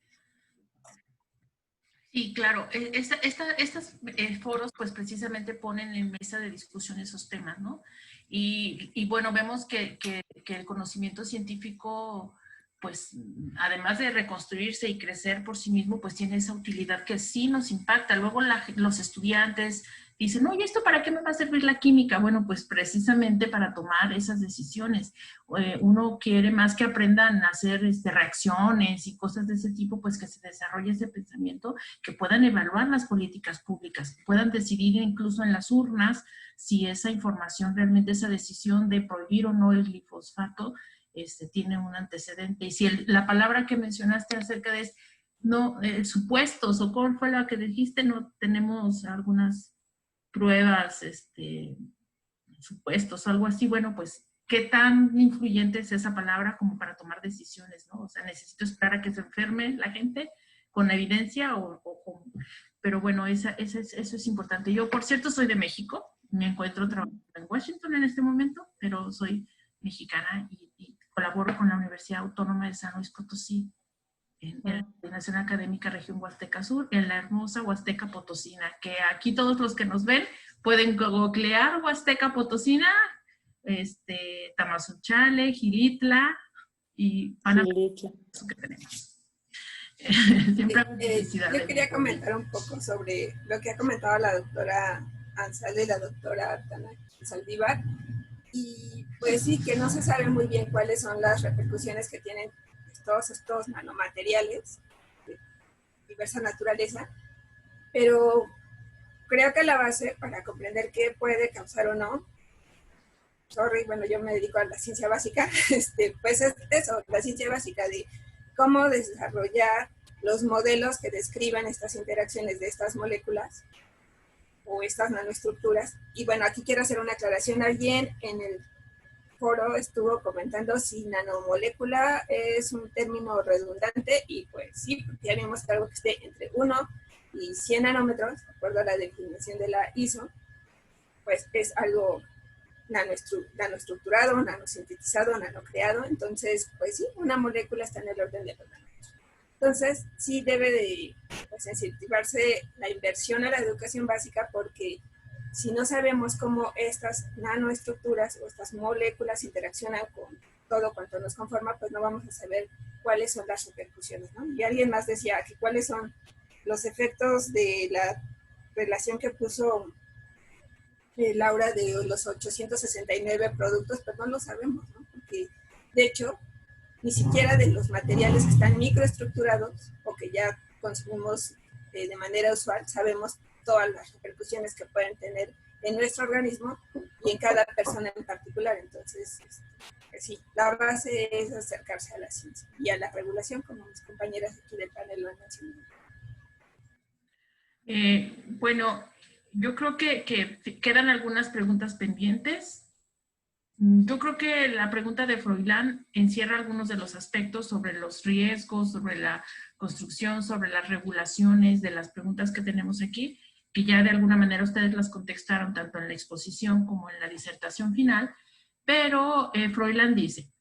Sí, claro. Estos foros pues precisamente ponen en mesa de discusión esos temas, ¿no? Y bueno, vemos que el conocimiento científico, pues además de reconstruirse y crecer por sí mismo, pues tiene esa utilidad que sí nos impacta. Luego los estudiantes dicen, oye, ¿esto para qué me va a servir la química? Bueno, pues precisamente para tomar esas decisiones. Uno quiere más que aprendan a hacer reacciones y cosas de ese tipo, pues que se desarrolle ese pensamiento, que puedan evaluar las políticas públicas, que puedan decidir incluso en las urnas si esa información, realmente esa decisión de prohibir o no el glifosato, tiene un antecedente. Y si la palabra que mencionaste acerca de supuestos, o cuál fue la que dijiste, no tenemos algunas pruebas, supuestos, algo así, bueno, pues, ¿qué tan influyente es esa palabra como para tomar decisiones, no? O sea, necesito esperar a que se enferme la gente con evidencia pero bueno, eso es importante. Yo, por cierto, soy de México, me encuentro trabajando en Washington en este momento, pero soy mexicana y colaboro con la Universidad Autónoma de San Luis Potosí, en la Coordinación Académica Región Huasteca Sur, en la hermosa Huasteca Potosina, que aquí todos los que nos ven pueden googlear Huasteca Potosina, Tamazunchale, Gilitla, y van a ver eso que tenemos. Siempre yo quería comentar un poco sobre lo que ha comentado la doctora Ansaldo y la doctora Tana Saldívar, y pues sí, que no se sabe muy bien cuáles son las repercusiones que tienen todos estos nanomateriales de diversa naturaleza, pero creo que la base para comprender qué puede causar o no, bueno, yo me dedico a la ciencia básica, pues es eso, la ciencia básica de cómo desarrollar los modelos que describan estas interacciones de estas moléculas o estas nanoestructuras. Y bueno, aquí quiero hacer una aclaración. Alguien en el foro estuvo comentando si nanomolécula es un término redundante, y pues sí, ya vimos que algo que esté entre 1 y 100 nanómetros, de acuerdo a la definición de la ISO, pues es algo nanoestructurado, nanosintetizado, nanocreado. Entonces, pues sí, una molécula está en el orden de los nanómetros. Entonces, sí debe de incentivarse la inversión a la educación básica, porque si no sabemos cómo estas nanoestructuras o estas moléculas interaccionan con todo cuanto nos conforma, pues no vamos a saber cuáles son las repercusiones, ¿no? Y alguien más decía que cuáles son los efectos de la relación que puso Laura de los 869 productos, pues no lo sabemos, ¿no? Porque de hecho, ni siquiera de los materiales que están microestructurados o que ya consumimos de manera usual, sabemos todas las repercusiones que pueden tener en nuestro organismo y en cada persona en particular. Entonces, pues sí, la base es acercarse a la ciencia y a la regulación, como mis compañeras aquí del panel lo han mencionado. Bueno, yo creo que quedan algunas preguntas pendientes. Yo creo que la pregunta de Froilán encierra algunos de los aspectos sobre los riesgos, sobre la construcción, sobre las regulaciones de las preguntas que tenemos aquí, que ya de alguna manera ustedes las contestaron tanto en la exposición como en la disertación final, pero Froilán dice,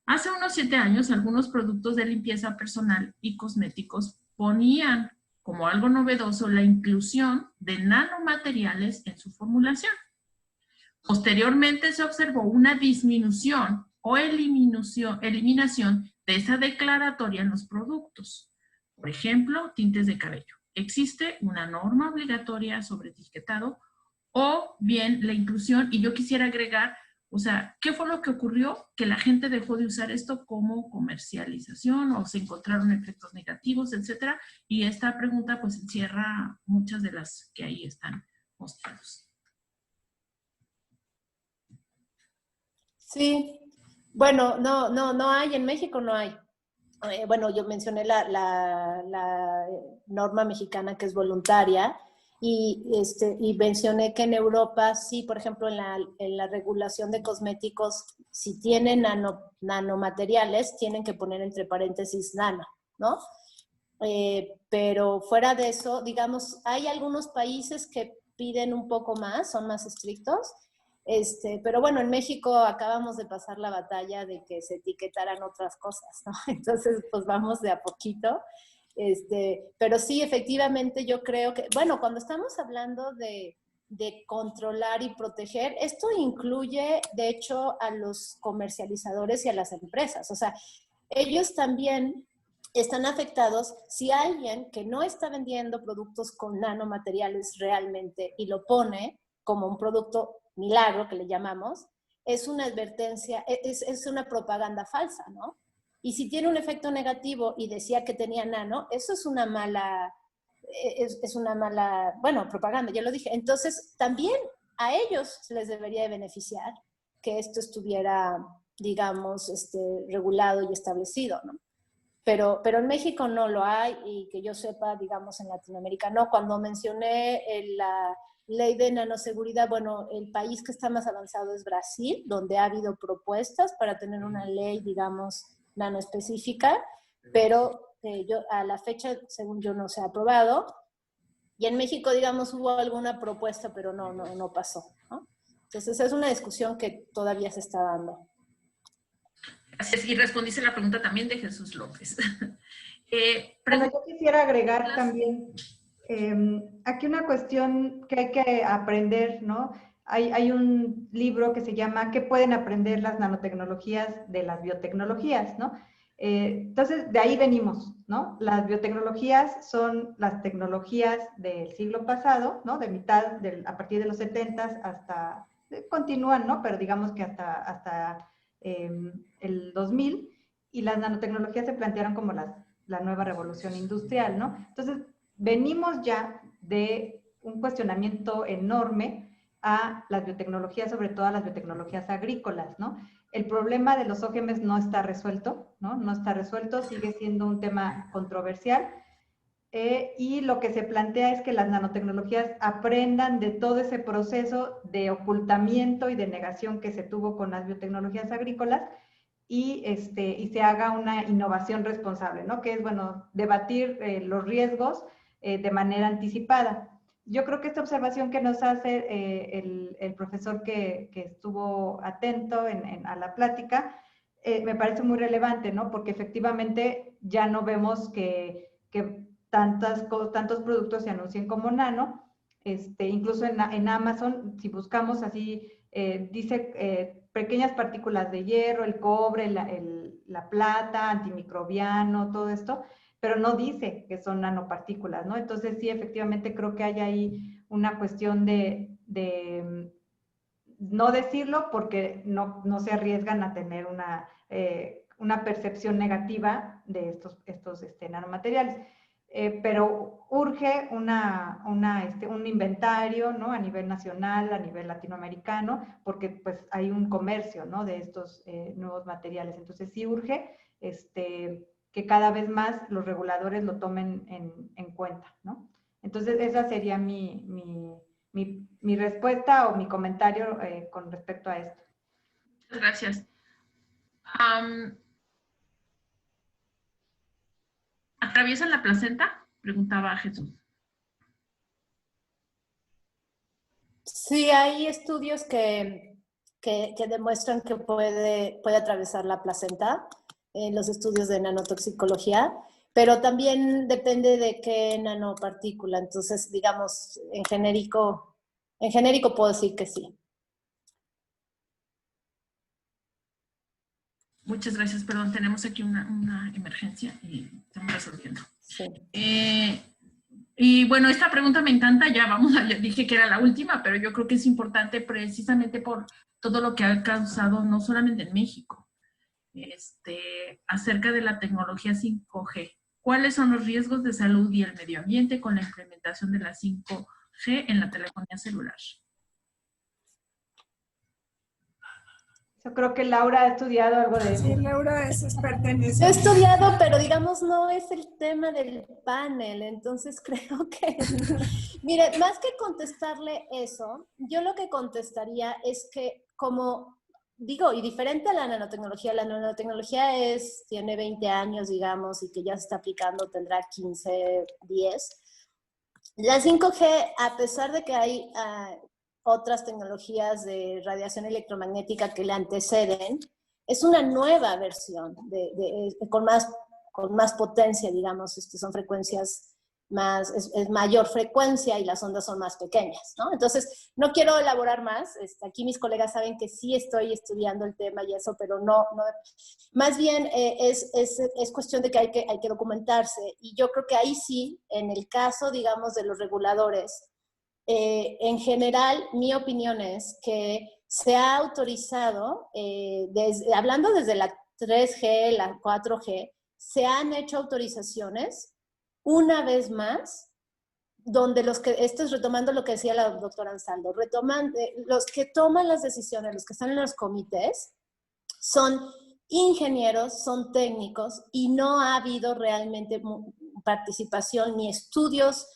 hace unos 7 años algunos productos de limpieza personal y cosméticos ponían como algo novedoso la inclusión de nanomateriales en su formulación. Posteriormente se observó una disminución o eliminación de esa declaratoria en los productos. Por ejemplo, tintes de cabello. Existe una norma obligatoria sobre etiquetado o bien la inclusión, y yo quisiera agregar, o sea, ¿qué fue lo que ocurrió? Que la gente dejó de usar esto como comercialización o se encontraron efectos negativos, etcétera, y esta pregunta pues encierra muchas de las que ahí están mostradas. Sí, bueno, no hay, en México no hay. Bueno, yo mencioné la norma mexicana que es voluntaria y mencioné que en Europa sí, por ejemplo, en la regulación de cosméticos, si tienen nanomateriales, tienen que poner entre paréntesis nano, ¿no? Pero fuera de eso, digamos, hay algunos países que piden un poco más, son más estrictos. Pero bueno, en México acabamos de pasar la batalla de que se etiquetaran otras cosas, ¿no? Entonces, pues vamos de a poquito. Pero sí, efectivamente, yo creo que, bueno, cuando estamos hablando de controlar y proteger, esto incluye, de hecho, a los comercializadores y a las empresas. O sea, ellos también están afectados si alguien que no está vendiendo productos con nanomateriales realmente y lo pone como un producto milagro, que le llamamos, es una advertencia, es una propaganda falsa, ¿no? Y si tiene un efecto negativo y decía que tenía nano, eso es una mala, bueno, propaganda, ya lo dije. Entonces, también a ellos les debería de beneficiar que esto estuviera, digamos, regulado y establecido, ¿no? Pero en México no lo hay y que yo sepa, digamos, en Latinoamérica no. Cuando mencioné la ley de nanoseguridad, bueno, el país que está más avanzado es Brasil, donde ha habido propuestas para tener una ley, digamos, nanoespecífica, pero a la fecha, según yo, no se ha aprobado. Y en México, digamos, hubo alguna propuesta, pero no pasó, ¿no? Entonces, es una discusión que todavía se está dando. Gracias. Y respondiste la pregunta también de Jesús López. Bueno, yo quisiera agregar también aquí una cuestión que hay que aprender, ¿no? Hay un libro que se llama ¿Qué pueden aprender las nanotecnologías de las biotecnologías?, ¿no? Entonces, de ahí venimos, ¿no? Las biotecnologías son las tecnologías del siglo pasado, ¿no? A partir de los 70 hasta, continúan, ¿no? Pero digamos que hasta el 2000, y las nanotecnologías se plantearon como la nueva revolución industrial, ¿no? Entonces, venimos ya de un cuestionamiento enorme a las biotecnologías, sobre todo a las biotecnologías agrícolas, ¿no? El problema de los OGMs no está resuelto, ¿no? No está resuelto, sigue siendo un tema controversial, y lo que se plantea es que las nanotecnologías aprendan de todo ese proceso de ocultamiento y de negación que se tuvo con las biotecnologías agrícolas, y se haga una innovación responsable, ¿no? Que es, bueno, debatir los riesgos de manera anticipada. Yo creo que esta observación que nos hace el profesor que estuvo atento a la plática, me parece muy relevante, ¿no? Porque efectivamente ya no vemos que tantos productos se anuncien como nano. Incluso en Amazon, si buscamos así, dice pequeñas partículas de hierro, el cobre, la plata, antimicrobiano, todo esto, pero no dice que son nanopartículas, ¿no? Entonces sí, efectivamente creo que hay ahí una cuestión de no decirlo porque no se arriesgan a tener una percepción negativa de estos nanomateriales. Pero urge un inventario, ¿no? A nivel nacional, a nivel latinoamericano, porque pues hay un comercio, ¿no? De estos nuevos materiales. Entonces sí urge que cada vez más los reguladores lo tomen en cuenta, ¿no? Entonces esa sería mi respuesta o mi comentario con respecto a esto. Gracias. ¿Atraviesan la placenta? Preguntaba Jesús. Sí, hay estudios que demuestran que puede atravesar la placenta en los estudios de nanotoxicología, pero también depende de qué nanopartícula. Entonces, digamos, en genérico puedo decir que sí. Muchas gracias. Perdón, tenemos aquí una emergencia y estamos resolviendo. Sí. Y bueno, esta pregunta me encanta. Ya dije que era la última, pero yo creo que es importante precisamente por todo lo que ha causado, no solamente en México, acerca de la tecnología 5G. ¿Cuáles son los riesgos de salud y el medio ambiente con la implementación de la 5G en la telefonía celular? Yo creo que Laura ha estudiado algo de eso. Sí, Laura es experta en eso. He estudiado, pero digamos no es el tema del panel, entonces creo que... Mire, más que contestarle eso, yo lo que contestaría es que como digo, y diferente a la nanotecnología tiene 20 años, digamos, y que ya se está aplicando, tendrá 15, 10. La 5G, a pesar de que hay otras tecnologías de radiación electromagnética que le anteceden, es una nueva versión con más potencia, digamos, son frecuencias más, es mayor frecuencia y las ondas son más pequeñas, ¿no? Entonces, no quiero elaborar más, aquí mis colegas saben que sí estoy estudiando el tema y eso, pero no más bien es cuestión de que hay que documentarse, y yo creo que ahí sí, en el caso, digamos, de los reguladores, en general, mi opinión es que se ha autorizado, hablando desde la 3G, la 4G, se han hecho autorizaciones una vez más, donde esto es retomando lo que decía la doctora Ansaldo, los que toman las decisiones, los que están en los comités, son ingenieros, son técnicos, y no ha habido realmente participación ni estudios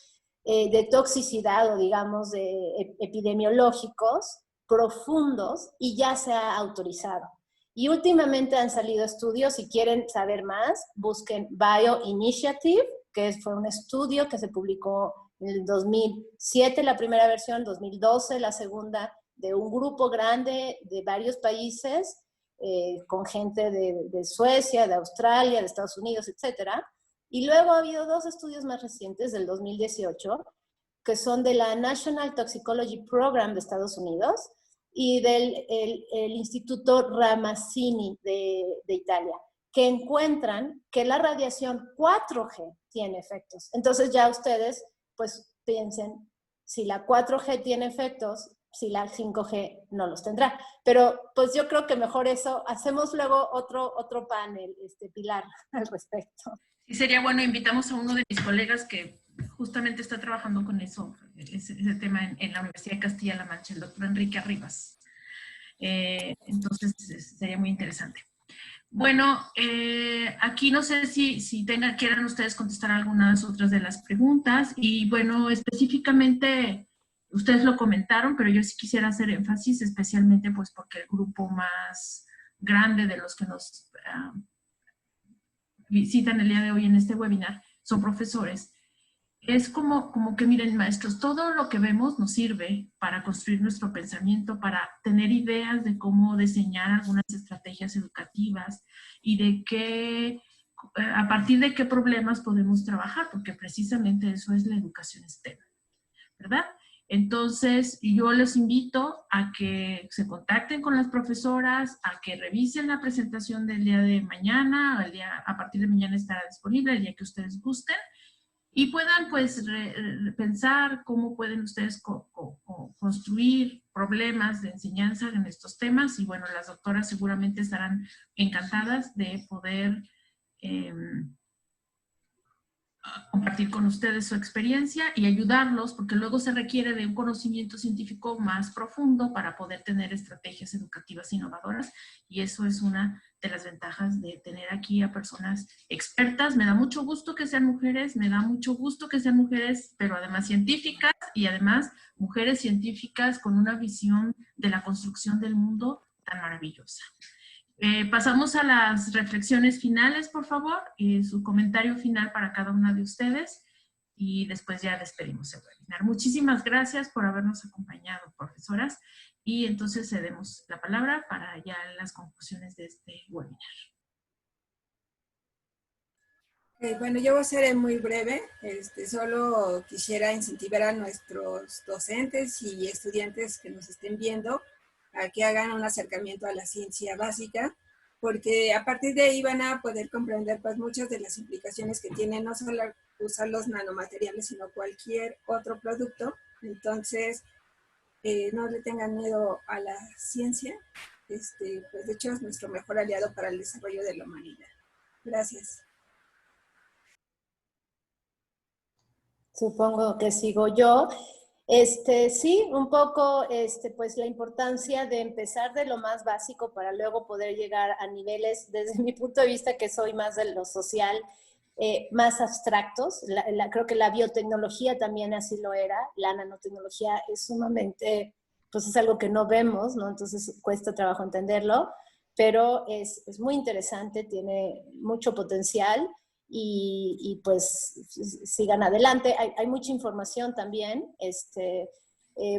de toxicidad o digamos de epidemiológicos profundos, y ya se ha autorizado. Y últimamente han salido estudios, si quieren saber más, busquen BioInitiative, que fue un estudio que se publicó en el 2007, la primera versión, 2012, la segunda, de un grupo grande de varios países, con gente de Suecia, de Australia, de Estados Unidos, etc. Y luego ha habido 2 estudios más recientes, del 2018, que son de la National Toxicology Program de Estados Unidos y del el Instituto Ramazzini de Italia, que encuentran que la radiación 4G tiene efectos. Entonces ya ustedes, pues, piensen, si la 4G tiene efectos, si la 5G no los tendrá. Pero, pues, yo creo que mejor eso, hacemos luego otro panel, Pilar, al respecto. Sí, sería bueno, invitamos a uno de mis colegas que justamente está trabajando con eso, ese tema en la Universidad de Castilla-La Mancha, el doctor Enrique Arribas. Entonces, sería muy interesante. Bueno, aquí no sé si quieran ustedes contestar algunas otras de las preguntas, y bueno, específicamente ustedes lo comentaron, pero yo sí quisiera hacer énfasis, especialmente pues porque el grupo más grande de los que nos visitan el día de hoy en este webinar son profesores. Es como que, miren, maestros, todo lo que vemos nos sirve para construir nuestro pensamiento, para tener ideas de cómo diseñar algunas estrategias educativas y de a partir de qué problemas podemos trabajar, porque precisamente eso es la educación STEM, ¿verdad? Entonces, yo les invito a que se contacten con las profesoras, a que revisen la presentación del día de mañana, a partir de mañana estará disponible, el día que ustedes gusten, y puedan pues pensar cómo pueden ustedes construir problemas de enseñanza en estos temas. Y bueno, las doctoras seguramente estarán encantadas de poder compartir con ustedes su experiencia y ayudarlos, porque luego se requiere de un conocimiento científico más profundo para poder tener estrategias educativas innovadoras, y eso es una de las ventajas de tener aquí a personas expertas. Me da mucho gusto que sean mujeres, pero además científicas, y además mujeres científicas con una visión de la construcción del mundo tan maravillosa. Pasamos a las reflexiones finales, por favor, su comentario final para cada una de ustedes, y después ya despedimos el webinar. Muchísimas gracias por habernos acompañado, profesoras, y entonces cedemos la palabra para ya las conclusiones de este webinar. Bueno, yo voy a ser muy breve. Solo quisiera incentivar a nuestros docentes y estudiantes que nos estén viendo a que hagan un acercamiento a la ciencia básica, porque a partir de ahí van a poder comprender pues muchas de las implicaciones que tiene no solo usar los nanomateriales, sino cualquier otro producto. Entonces, no le tengan miedo a la ciencia, pues de hecho es nuestro mejor aliado para el desarrollo de la humanidad. Gracias. Supongo que sigo yo. Sí, un poco, pues la importancia de empezar de lo más básico para luego poder llegar a niveles, desde mi punto de vista, que soy más de lo social, más abstractos. Creo que la biotecnología también así lo era. La nanotecnología es sumamente, pues es algo que no vemos, ¿no? Entonces cuesta trabajo entenderlo, pero es muy interesante, tiene mucho potencial. Y pues sigan adelante. Hay mucha información también.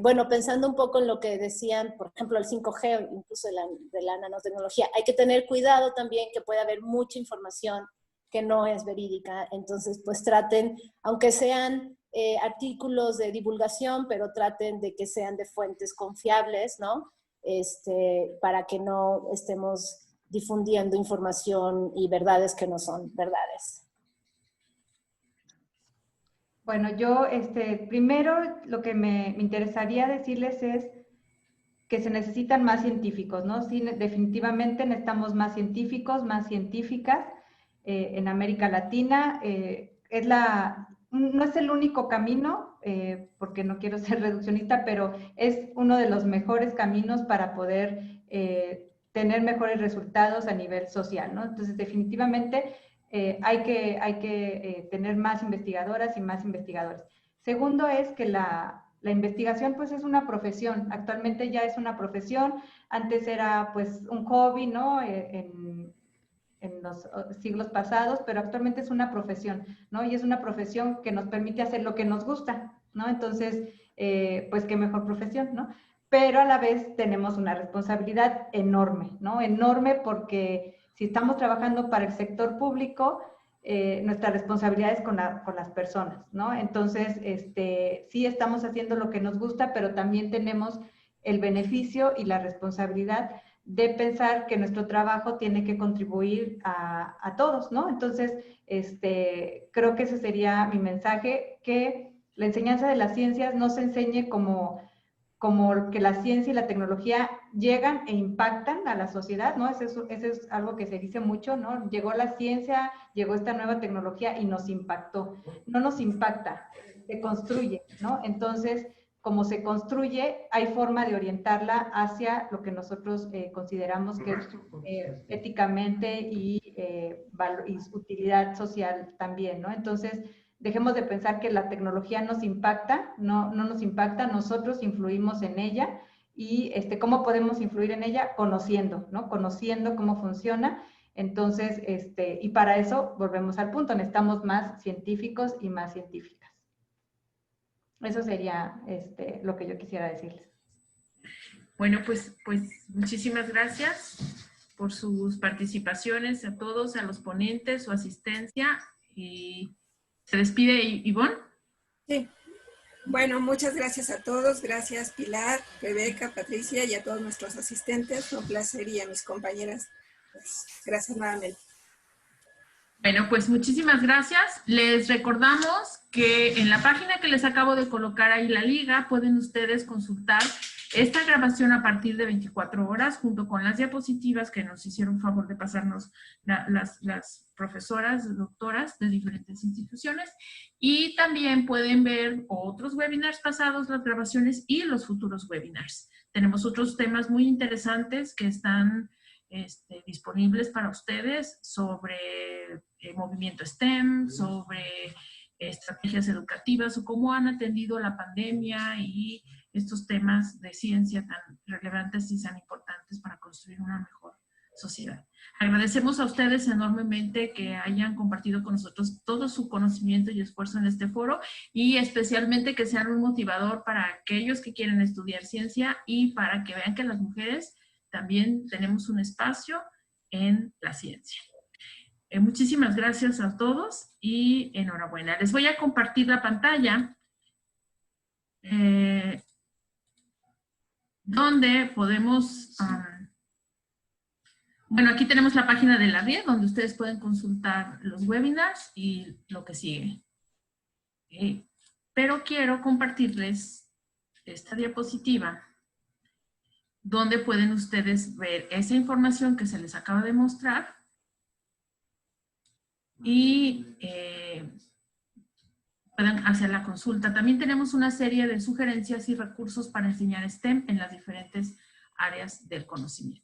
Bueno, pensando un poco en lo que decían, por ejemplo, el 5G, incluso de la nanotecnología, hay que tener cuidado también que puede haber mucha información que no es verídica. Entonces, pues traten, aunque sean artículos de divulgación, pero traten de que sean de fuentes confiables, ¿no? Para que no estemos difundiendo información y verdades que no son verdades. Bueno, yo primero lo que me interesaría decirles es que se necesitan más científicos, ¿no? Sí, definitivamente necesitamos más científicos, más científicas en América Latina. No es el único camino, porque no quiero ser reduccionista, pero es uno de los mejores caminos para poder tener mejores resultados a nivel social, ¿no? Entonces, definitivamente hay que tener más investigadoras y más investigadores. Segundo es que la investigación pues es una profesión, actualmente ya es una profesión, antes era pues un hobby, ¿no? En los siglos pasados, pero actualmente es una profesión, ¿no? Y es una profesión que nos permite hacer lo que nos gusta, ¿no? Entonces, pues qué mejor profesión, ¿no? Pero a la vez tenemos una responsabilidad enorme, ¿no? Enorme porque si estamos trabajando para el sector público, nuestra responsabilidad es con las personas, ¿no? Entonces, sí estamos haciendo lo que nos gusta, pero también tenemos el beneficio y la responsabilidad de pensar que nuestro trabajo tiene que contribuir a todos, ¿no? Entonces, creo que ese sería mi mensaje, que la enseñanza de las ciencias no se enseñe como que la ciencia y la tecnología llegan e impactan a la sociedad, ¿no? Eso es algo que se dice mucho, ¿no? Llegó la ciencia, llegó esta nueva tecnología y nos impactó. No nos impacta, se construye, ¿no? Entonces, como se construye, hay forma de orientarla hacia lo que nosotros consideramos que es éticamente y utilidad social también, ¿no? Entonces, dejemos de pensar que la tecnología nos impacta, no nos impacta, nosotros influimos en ella y ¿cómo podemos influir en ella? Conociendo, ¿no? Conociendo cómo funciona. Entonces, y para eso volvemos al punto, necesitamos más científicos y más científicas. Eso sería lo que yo quisiera decirles. Bueno, pues muchísimas gracias por sus participaciones a todos, a los ponentes, su asistencia. Y ¿se despide Ivonne? Sí. Bueno, muchas gracias a todos. Gracias Pilar, Rebeca, Patricia y a todos nuestros asistentes. Un placer, y a mis compañeras. Pues, gracias nuevamente. Bueno, pues muchísimas gracias. Les recordamos que en la página que les acabo de colocar ahí la liga, pueden ustedes consultar esta grabación a partir de 24 horas, junto con las diapositivas que nos hicieron favor de pasarnos las profesoras, doctoras de diferentes instituciones. Y también pueden ver otros webinars pasados, las grabaciones y los futuros webinars. Tenemos otros temas muy interesantes que están disponibles para ustedes sobre movimiento STEM, sobre estrategias educativas o cómo han atendido la pandemia y estos temas de ciencia tan relevantes y tan importantes para construir una mejor sociedad. Agradecemos a ustedes enormemente que hayan compartido con nosotros todo su conocimiento y esfuerzo en este foro, y especialmente que sean un motivador para aquellos que quieren estudiar ciencia y para que vean que las mujeres también tenemos un espacio en la ciencia. Muchísimas gracias a todos y enhorabuena. Les voy a compartir la pantalla donde podemos Bueno, aquí tenemos la página de la RIED donde ustedes pueden consultar los webinars y lo que sigue. Pero quiero compartirles esta diapositiva donde pueden ustedes ver esa información que se les acaba de mostrar y pueden hacer la consulta. También tenemos una serie de sugerencias y recursos para enseñar STEM en las diferentes áreas del conocimiento.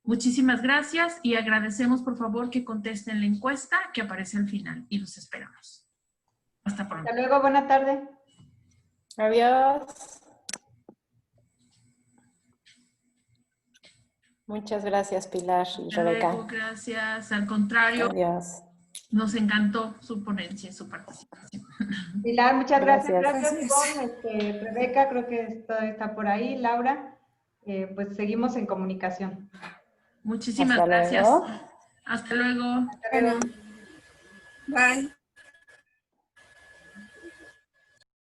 Muchísimas gracias y agradecemos por favor que contesten la encuesta que aparece al final y los esperamos. Hasta pronto. Hasta luego, buena tarde. Adiós. Muchas gracias, Pilar y Hasta Rebeca. luego, gracias. Al contrario, Adiós. nos encantó su ponencia y su participación. Pilar, muchas gracias. Gracias. Gracias, Ivonne. Rebeca, creo que esto está por ahí. Laura, pues seguimos en comunicación. Muchísimas Hasta gracias. luego. Hasta luego. Hasta luego. Bueno, bye.